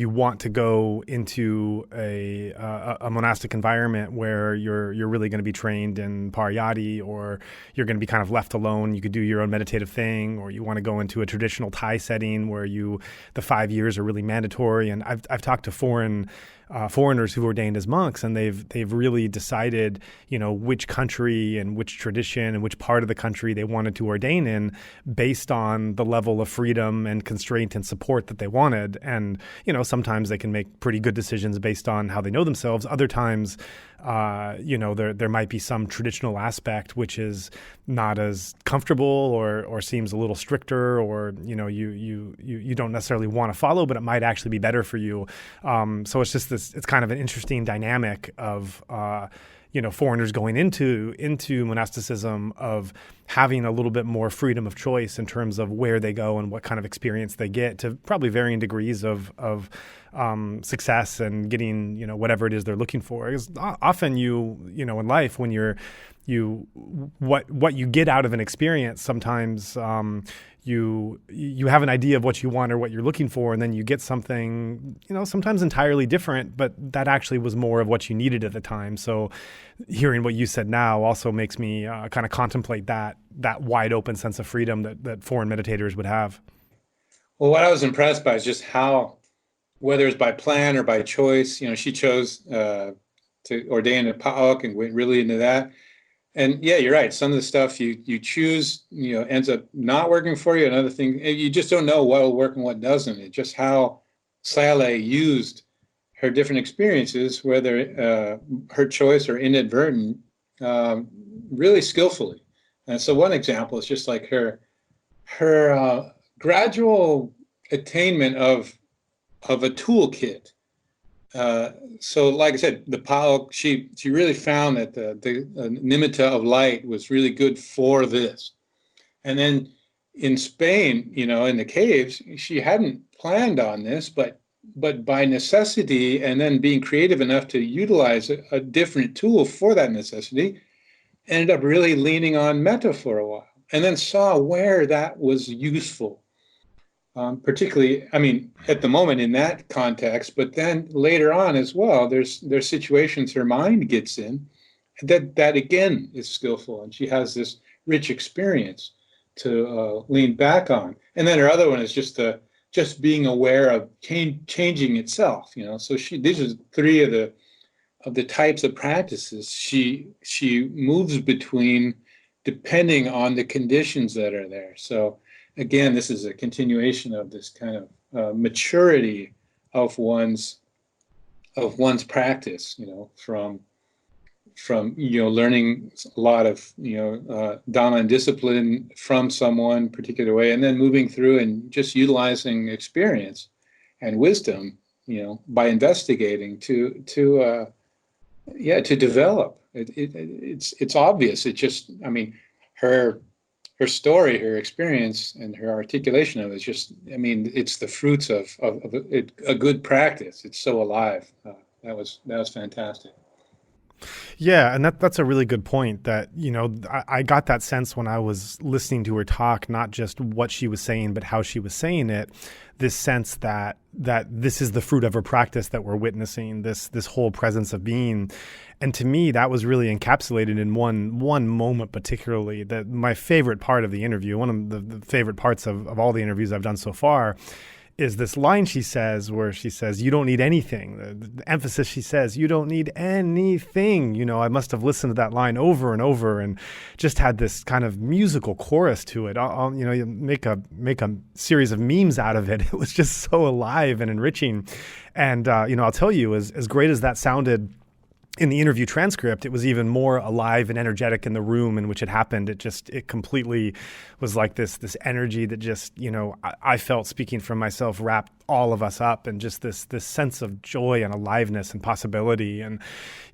want to go into a monastic environment where you're really going to be trained in pariyatti, or you're going to be kind of left alone, you could do your own meditative thing, or you want to go into a traditional Thai setting where the 5 years are really mandatory. And I've talked to foreigners who ordained as monks, and they've really decided, which country and which tradition and which part of the country they wanted to ordain in based on the level of freedom and constraint and support that they wanted. And, sometimes they can make pretty good decisions based on how they know themselves. Other times, there might be some traditional aspect which is not as comfortable or seems a little stricter, or you don't necessarily want to follow, but it might actually be better for you. So it's just it's kind of an interesting dynamic of foreigners going into monasticism, of having a little bit more freedom of choice in terms of where they go and what kind of experience they get, to probably varying degrees of success and getting whatever it is they're looking for. Because often in life, when what you get out of an experience, sometimes you have an idea of what you want or what you're looking for, and then you get something, sometimes entirely different, but that actually was more of what you needed at the time. So hearing what you said now also makes me kind of contemplate that wide open sense of freedom that foreign meditators would have. Well, what I was impressed by is just how, whether it's by plan or by choice, she chose to ordain a pa'ok and went really into that. And yeah, you're right. Some of the stuff you choose, ends up not working for you. Another thing, you just don't know what will work and what doesn't. It's just how Sayalay used her different experiences, whether her choice or inadvertent, really skillfully. And so one example is just like her gradual attainment of a toolkit. So, like I said, the Pali, she really found that the nimitta of light was really good for this. And then in Spain, in the caves, she hadn't planned on this, but by necessity, and then being creative enough to utilize a different tool for that necessity, ended up really leaning on mettā for a while, and then saw where that was useful. Particularly, at the moment in that context, but then later on as well, there's situations her mind gets in that again is skillful, and she has this rich experience to lean back on. And then her other one is just being aware of changing itself. So these are three of the types of practices she moves between, depending on the conditions that are there. So again, this is a continuation of this kind of maturity of one's practice, from learning a lot of Dhamma and discipline from someone particular way, and then moving through and just utilizing experience and wisdom, by investigating to develop. It's obvious. It just, her story, her experience, and her articulation of it is just, it's the fruits of a good practice. It's so alive. That was fantastic. Yeah, and that's a really good point. That I got that sense when I was listening to her talk, not just what she was saying, but how she was saying it. This sense that this is the fruit of her practice that we're witnessing. This whole presence of being, and to me, that was really encapsulated in one moment, particularly. That my favorite part of the interview, one of the favorite parts of all the interviews I've done so far, is this line she says, where she says, "You don't need anything." The emphasis she says, "You don't need anything." I must have listened to that line over and over and just had this kind of musical chorus to it. You make a series of memes out of it. It was just so alive and enriching. And, I'll tell you, as great as that sounded in the interview transcript, it was even more alive and energetic in the room in which it happened. It completely was like this energy that just, I felt, speaking from myself, wrapped all of us up, and just this sense of joy and aliveness and possibility. And,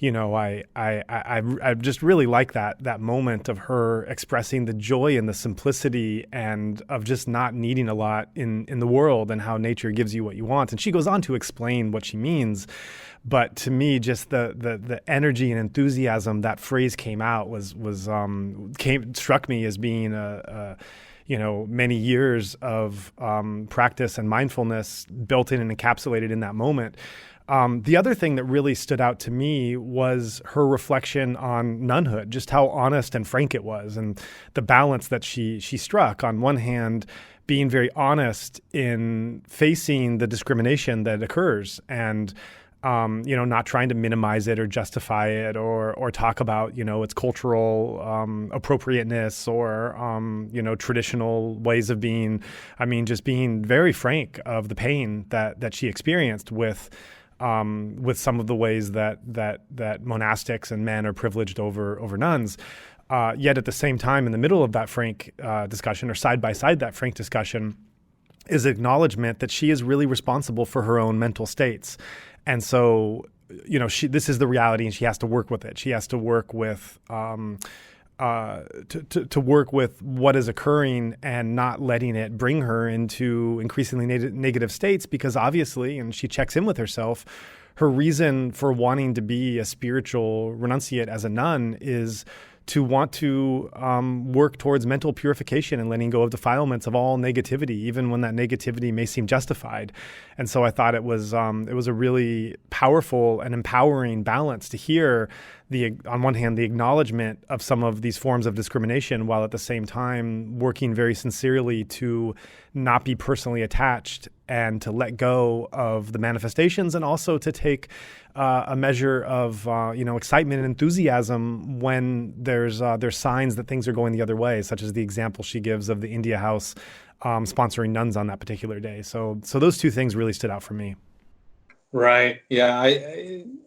I just really like that moment of her expressing the joy and the simplicity and of just not needing a lot in the world, and how nature gives you what you want. And she goes on to explain what she means. But to me, just the energy and enthusiasm that phrase came out struck me as being many years of practice and mindfulness built in and encapsulated in that moment. The other thing that really stood out to me was her reflection on nunhood, just how honest and frank it was, and the balance that she struck. On one hand, being very honest in facing the discrimination that occurs, and not trying to minimize it or justify it or talk about, its cultural appropriateness or, traditional ways of being. Just being very frank of the pain that she experienced with some of the ways that monastics and men are privileged over nuns. Yet at the same time, in the middle of that frank discussion, or side by side that frank discussion, is acknowledgement that she is really responsible for her own mental states. And so, this is the reality, and she has to work with it. She has to work with to work with what is occurring and not letting it bring her into increasingly negative states, because obviously, and she checks in with herself, her reason for wanting to be a spiritual renunciate as a nun is to want to work towards mental purification and letting go of defilements of all negativity, even when that negativity may seem justified. And so I thought it was a really powerful and empowering balance to hear on one hand, the acknowledgement of some of these forms of discrimination, while at the same time working very sincerely to not be personally attached and to let go of the manifestations, and also to take a measure of excitement and enthusiasm when there's signs that things are going the other way, such as the example she gives of the India House sponsoring nuns on that particular day. So those two things really stood out for me. Right. Yeah.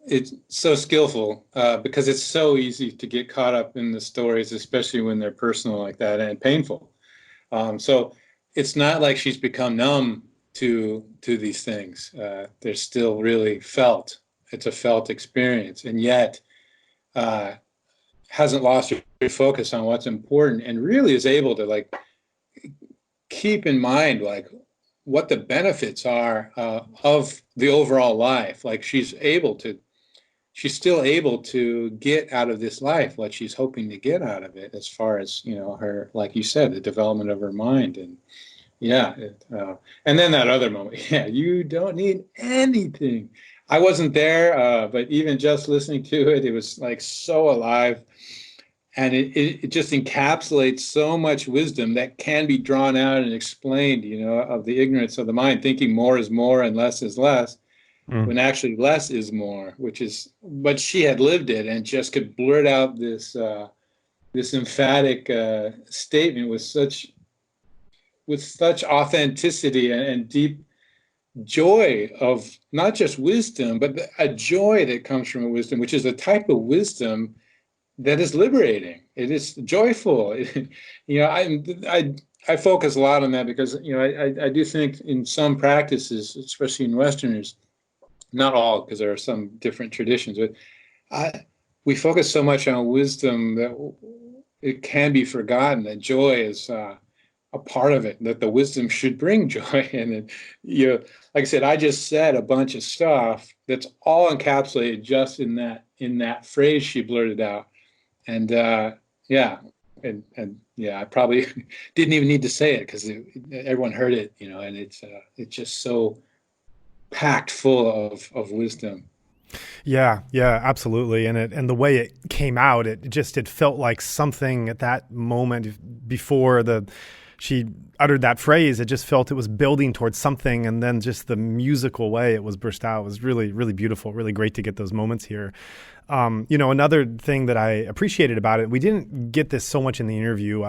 It's so skillful because it's so easy to get caught up in the stories, especially when they're personal like that and painful. So it's not like she's become numb to these things. They're still really felt. It's a felt experience, and yet uh, hasn't lost her focus on what's important, and really is able to like keep in mind like what the benefits are of the overall life. Like she's still able to get out of this life what she's hoping to get out of it, as far as her, like you said, the development of her mind. And yeah, and then that other moment, yeah, you don't need anything. I wasn't there, but even just listening to it, it was like so alive, and it just encapsulates so much wisdom that can be drawn out and explained, of the ignorance of the mind, thinking more is more and less is less, Mm. when actually less is more, but she had lived it and just could blurt out this emphatic statement with such authenticity and deep joy of not just wisdom, but a joy that comes from a wisdom, which is a type of wisdom that is liberating. It is joyful. I focus a lot on that because I do think in some practices, especially in Westerners, not all, because there are some different traditions, but we focus so much on wisdom that it can be forgotten that joy is a part of it, that the wisdom should bring joy. And like I said, I just said a bunch of stuff that's all encapsulated just in that phrase she blurted out. And yeah, and yeah, I probably didn't even need to say it because everyone heard it, and it's just so packed full of wisdom. Yeah, yeah, absolutely. And the way it came out, it felt like something at that moment before she uttered that phrase. It just felt it was building towards something, and then just the musical way it was burst out was really, really beautiful. Really great to get those moments here. Another thing that I appreciated about it, we didn't get this so much in the interview.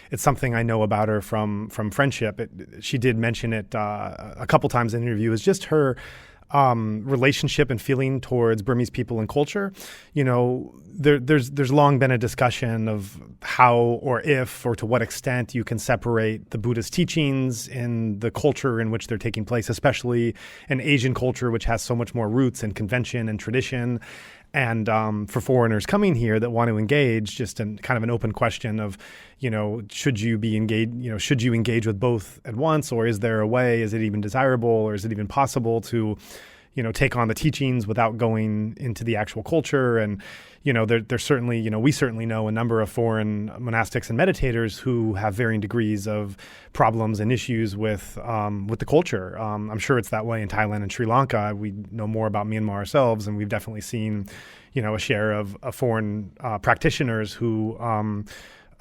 It's something I know about her from friendship. She did mention it a couple times in the interview. Is just her relationship and feeling towards Burmese people and culture. There's long been a discussion of how or if or to what extent you can separate the Buddhist teachings in the culture in which they're taking place, especially an Asian culture, which has so much more roots and convention and tradition. And for foreigners coming here that want to engage, just kind of an open question of, should you be engaged? Should you engage with both at once, or is there a way? Is it even desirable, or is it even possible to, take on the teachings without going into the actual culture? And there's certainly, we certainly know a number of foreign monastics and meditators who have varying degrees of problems and issues with the culture. I'm sure it's that way in Thailand and Sri Lanka. We know more about Myanmar ourselves, and we've definitely seen, a share of foreign practitioners who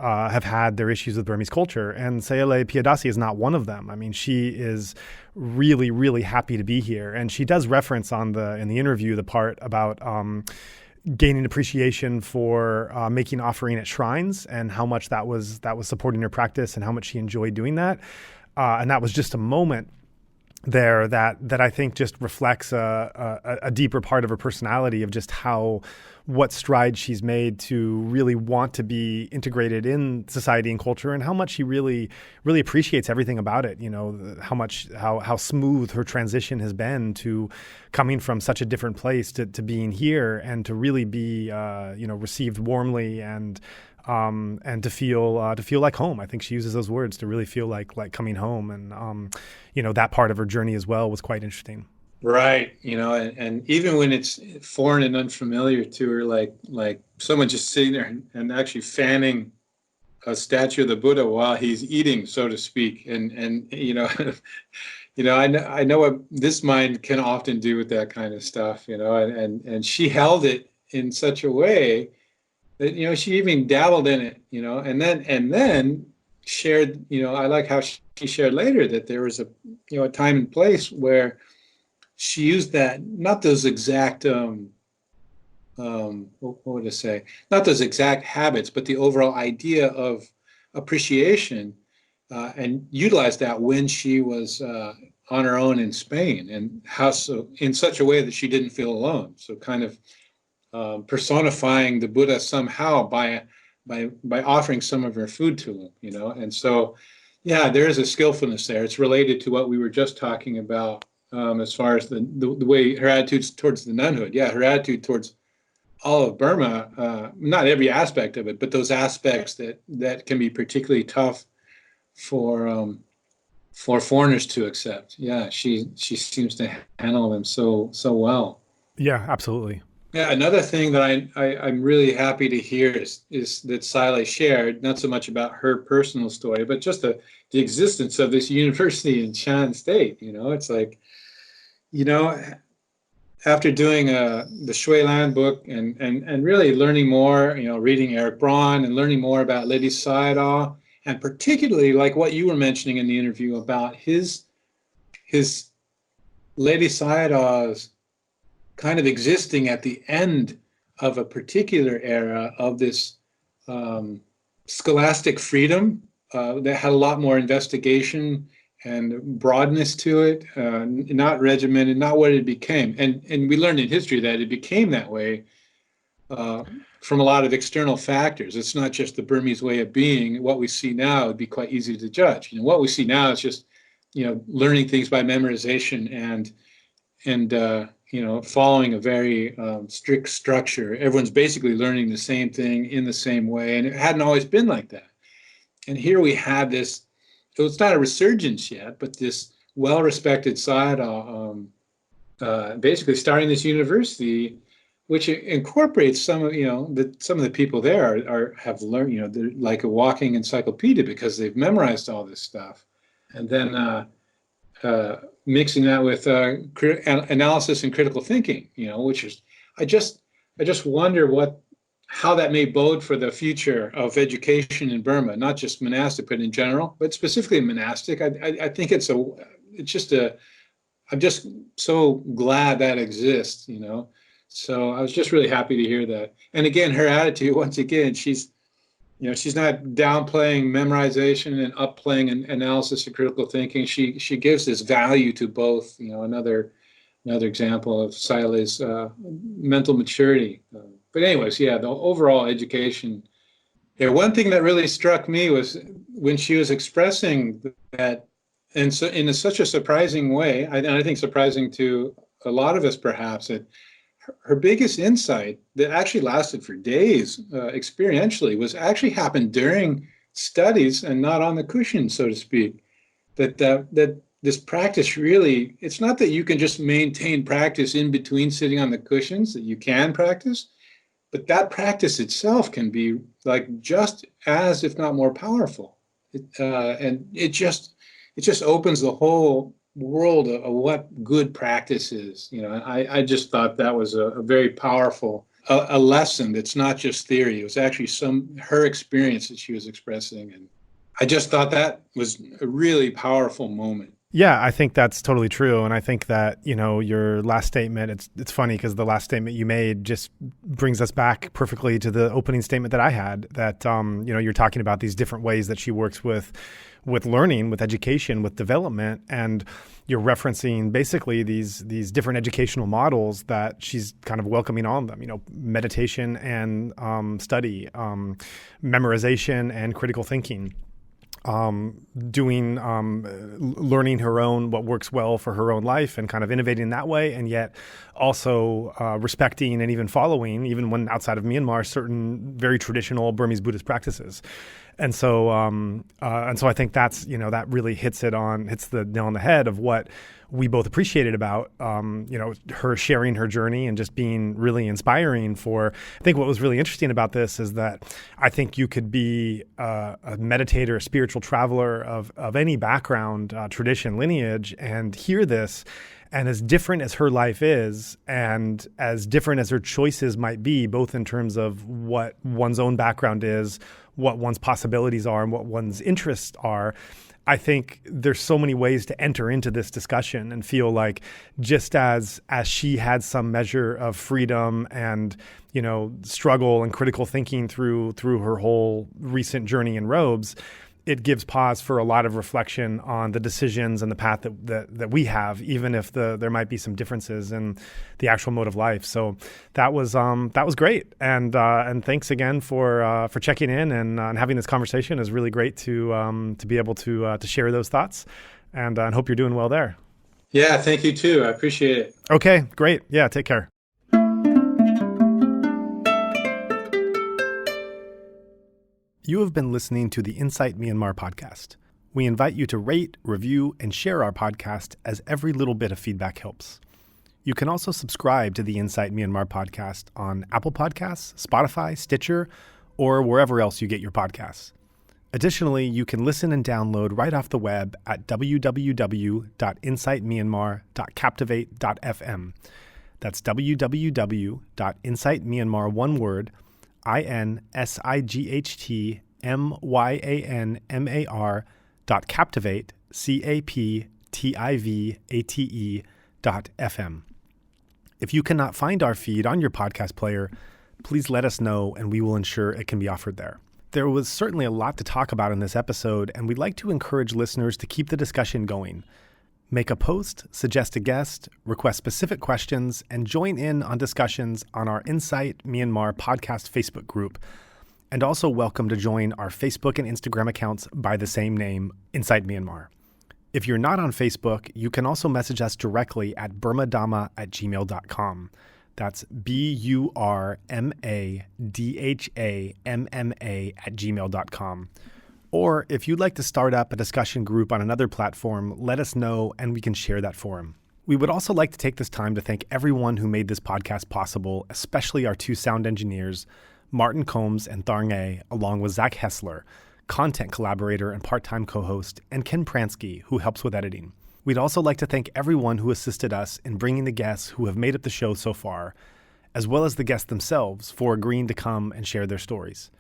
have had their issues with Burmese culture. And Sayalay Piyadassii is not one of them. I mean, she is really, really happy to be here. And she does reference in the interview the part about gaining appreciation for making offering at shrines, and how much that was supporting her practice, and how much she enjoyed doing that. And that was just a moment there that I think just reflects a deeper part of her personality, of just what strides she's made to really want to be integrated in society and culture, and how much she really, really appreciates everything about it. How smooth her transition has been to coming from such a different place to being here, and to really be received warmly and to feel like home. I think she uses those words, to really feel like coming home. And that part of her journey as well was quite interesting. Right. And even when it's foreign and unfamiliar to her, like someone just sitting there and actually fanning a statue of the Buddha while he's eating, so to speak. And I know what this mind can often do with that kind of stuff, and she held it in such a way that, she even dabbled in it, and then shared, I like how she shared later that there was a time and place where she used that, not those exact, what would I say? Not those exact habits, but the overall idea of appreciation, and utilized that when she was on her own in Spain, and how so in such a way that she didn't feel alone. So kind of personifying the Buddha somehow by offering some of her food to him, you know. And so, yeah, there is a skillfulness there. It's related to what we were just talking about as far as the way her attitudes towards the nunhood. Yeah, her attitude towards all of Burma, not every aspect of it, but those aspects that can be particularly tough for foreigners to accept. Yeah, she seems to handle them so well. Yeah, absolutely. Yeah, another thing that I'm really happy to hear is that Sayalay shared, not so much about her personal story, but just the existence of this university in Shan State. You know, it's like, you know, after doing the Shui Lan book and really learning more, you know, reading Eric Braun and learning more about Lady Sayadaw, and particularly like what you were mentioning in the interview about his Lady Sayadaw's kind of existing at the end of a particular era of this scholastic freedom that had a lot more investigation and broadness to it, not regimented, not what it became. And we learned in history that it became that way from a lot of external factors. It's not just the Burmese way of being. What we see now would be quite easy to judge. You know, what we see now is just, you know, learning things by memorization and you know, following a very strict structure. Everyone's basically learning the same thing in the same way, and it hadn't always been like that. And here we had this, so it's not a resurgence yet, but this well-respected Sayadaw basically starting this university, which incorporates some of, you know, some of the people there have learned, you know, they're like a walking encyclopedia because they've memorized all this stuff. And then mixing that with analysis and critical thinking, you know, which is, I just wonder how that may bode for the future of education in Burma, not just monastic, but in general, but specifically monastic. I think I'm just so glad that exists, you know. So I was just really happy to hear that. And again, her attitude, once again, she's not downplaying memorization and upplaying analysis and critical thinking. She gives this value to both. You know, another example of Sayalay's mental maturity. But anyways, yeah, the overall education. Yeah, one thing that really struck me was when she was expressing that, and so in such a surprising way, and I think surprising to a lot of us perhaps, that her biggest insight that actually lasted for days experientially was actually happened during studies and not on the cushion, so to speak. That this practice really, it's not that you can just maintain practice in between sitting on the cushions, that you can practice, but that practice itself can be like just as, if not more powerful. And it just opens the whole world of what good practice is. You know, I just thought that was a very powerful a lesson that's not just theory. It was actually her experience that she was expressing, and I just thought that was a really powerful moment. Yeah, I think that's totally true. And I think that, you know, your last statement, it's funny because the last statement you made just brings us back perfectly to the opening statement that I had, that, you know, you're talking about these different ways that she works with learning, with education, with development. And you're referencing basically these different educational models that she's kind of welcoming on them, you know, meditation and study, memorization and critical thinking. Learning her own, what works well for her own life and kind of innovating that way, and yet also respecting and even following, even when outside of Myanmar, certain very traditional Burmese Buddhist practices. And so I think that's, you know, that really hits the nail on the head of what we both appreciated about, you know, her sharing her journey and just being really inspiring for. I think what was really interesting about this is that I think you could be a meditator, a spiritual traveler of any background, tradition, lineage, and hear this. And as different as her life is, and as different as her choices might be, both in terms of what one's own background is, what one's possibilities are, and what one's interests are, I think there's so many ways to enter into this discussion and feel like just as she had some measure of freedom and, you know, struggle and critical thinking through her whole recent journey in robes, it gives pause for a lot of reflection on the decisions and the path that we have, even if there might be some differences in the actual mode of life. So that was great, and thanks again for checking in and having this conversation. Is really great to be able to share those thoughts, and hope you're doing well there. Yeah, thank you too. I appreciate it. Okay, great. Yeah, take care. You have been listening to the Insight Myanmar podcast. We invite you to rate, review, and share our podcast, as every little bit of feedback helps. You can also subscribe to the Insight Myanmar podcast on Apple Podcasts, Spotify, Stitcher, or wherever else you get your podcasts. Additionally, you can listen and download right off the web at www.insightmyanmar.captivate.fm. That's www.insightmyanmar, one word, insightmyanmar.captivate, captivate.fm. If you cannot find our feed on your podcast player, please let us know and we will ensure it can be offered there. There was certainly a lot to talk about in this episode, and we'd like to encourage listeners to keep the discussion going. Make a post, suggest a guest, request specific questions, and join in on discussions on our Insight Myanmar podcast Facebook group. And also welcome to join our Facebook and Instagram accounts by the same name, Insight Myanmar. If you're not on Facebook, you can also message us directly at burmadhamma@gmail.com. That's burmadhamma@gmail.com. Or if you'd like to start up a discussion group on another platform, let us know and we can share that forum. We would also like to take this time to thank everyone who made this podcast possible, especially our two sound engineers, Martin Combs and Taunggyi, along with Zach Hessler, content collaborator and part-time co-host, and Ken Pransky, who helps with editing. We'd also like to thank everyone who assisted us in bringing the guests who have made up the show so far, as well as the guests themselves for agreeing to come and share their stories.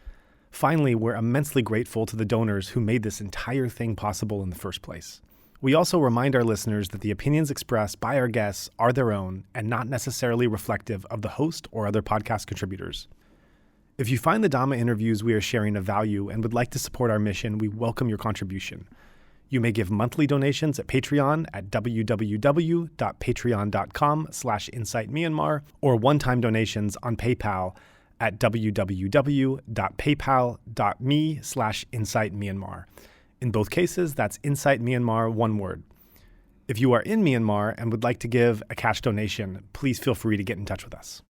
Finally, we're immensely grateful to the donors who made this entire thing possible in the first place. We also remind our listeners that the opinions expressed by our guests are their own and not necessarily reflective of the host or other podcast contributors. If you find the Dhamma interviews we are sharing of value and would like to support our mission, we welcome your contribution. You may give monthly donations at Patreon at www.patreon.com/insightmyanmar, or one-time donations on PayPal at www.paypal.me/insightmyanmar. In both cases, that's Insight Myanmar, one word. If you are in Myanmar and would like to give a cash donation, please feel free to get in touch with us.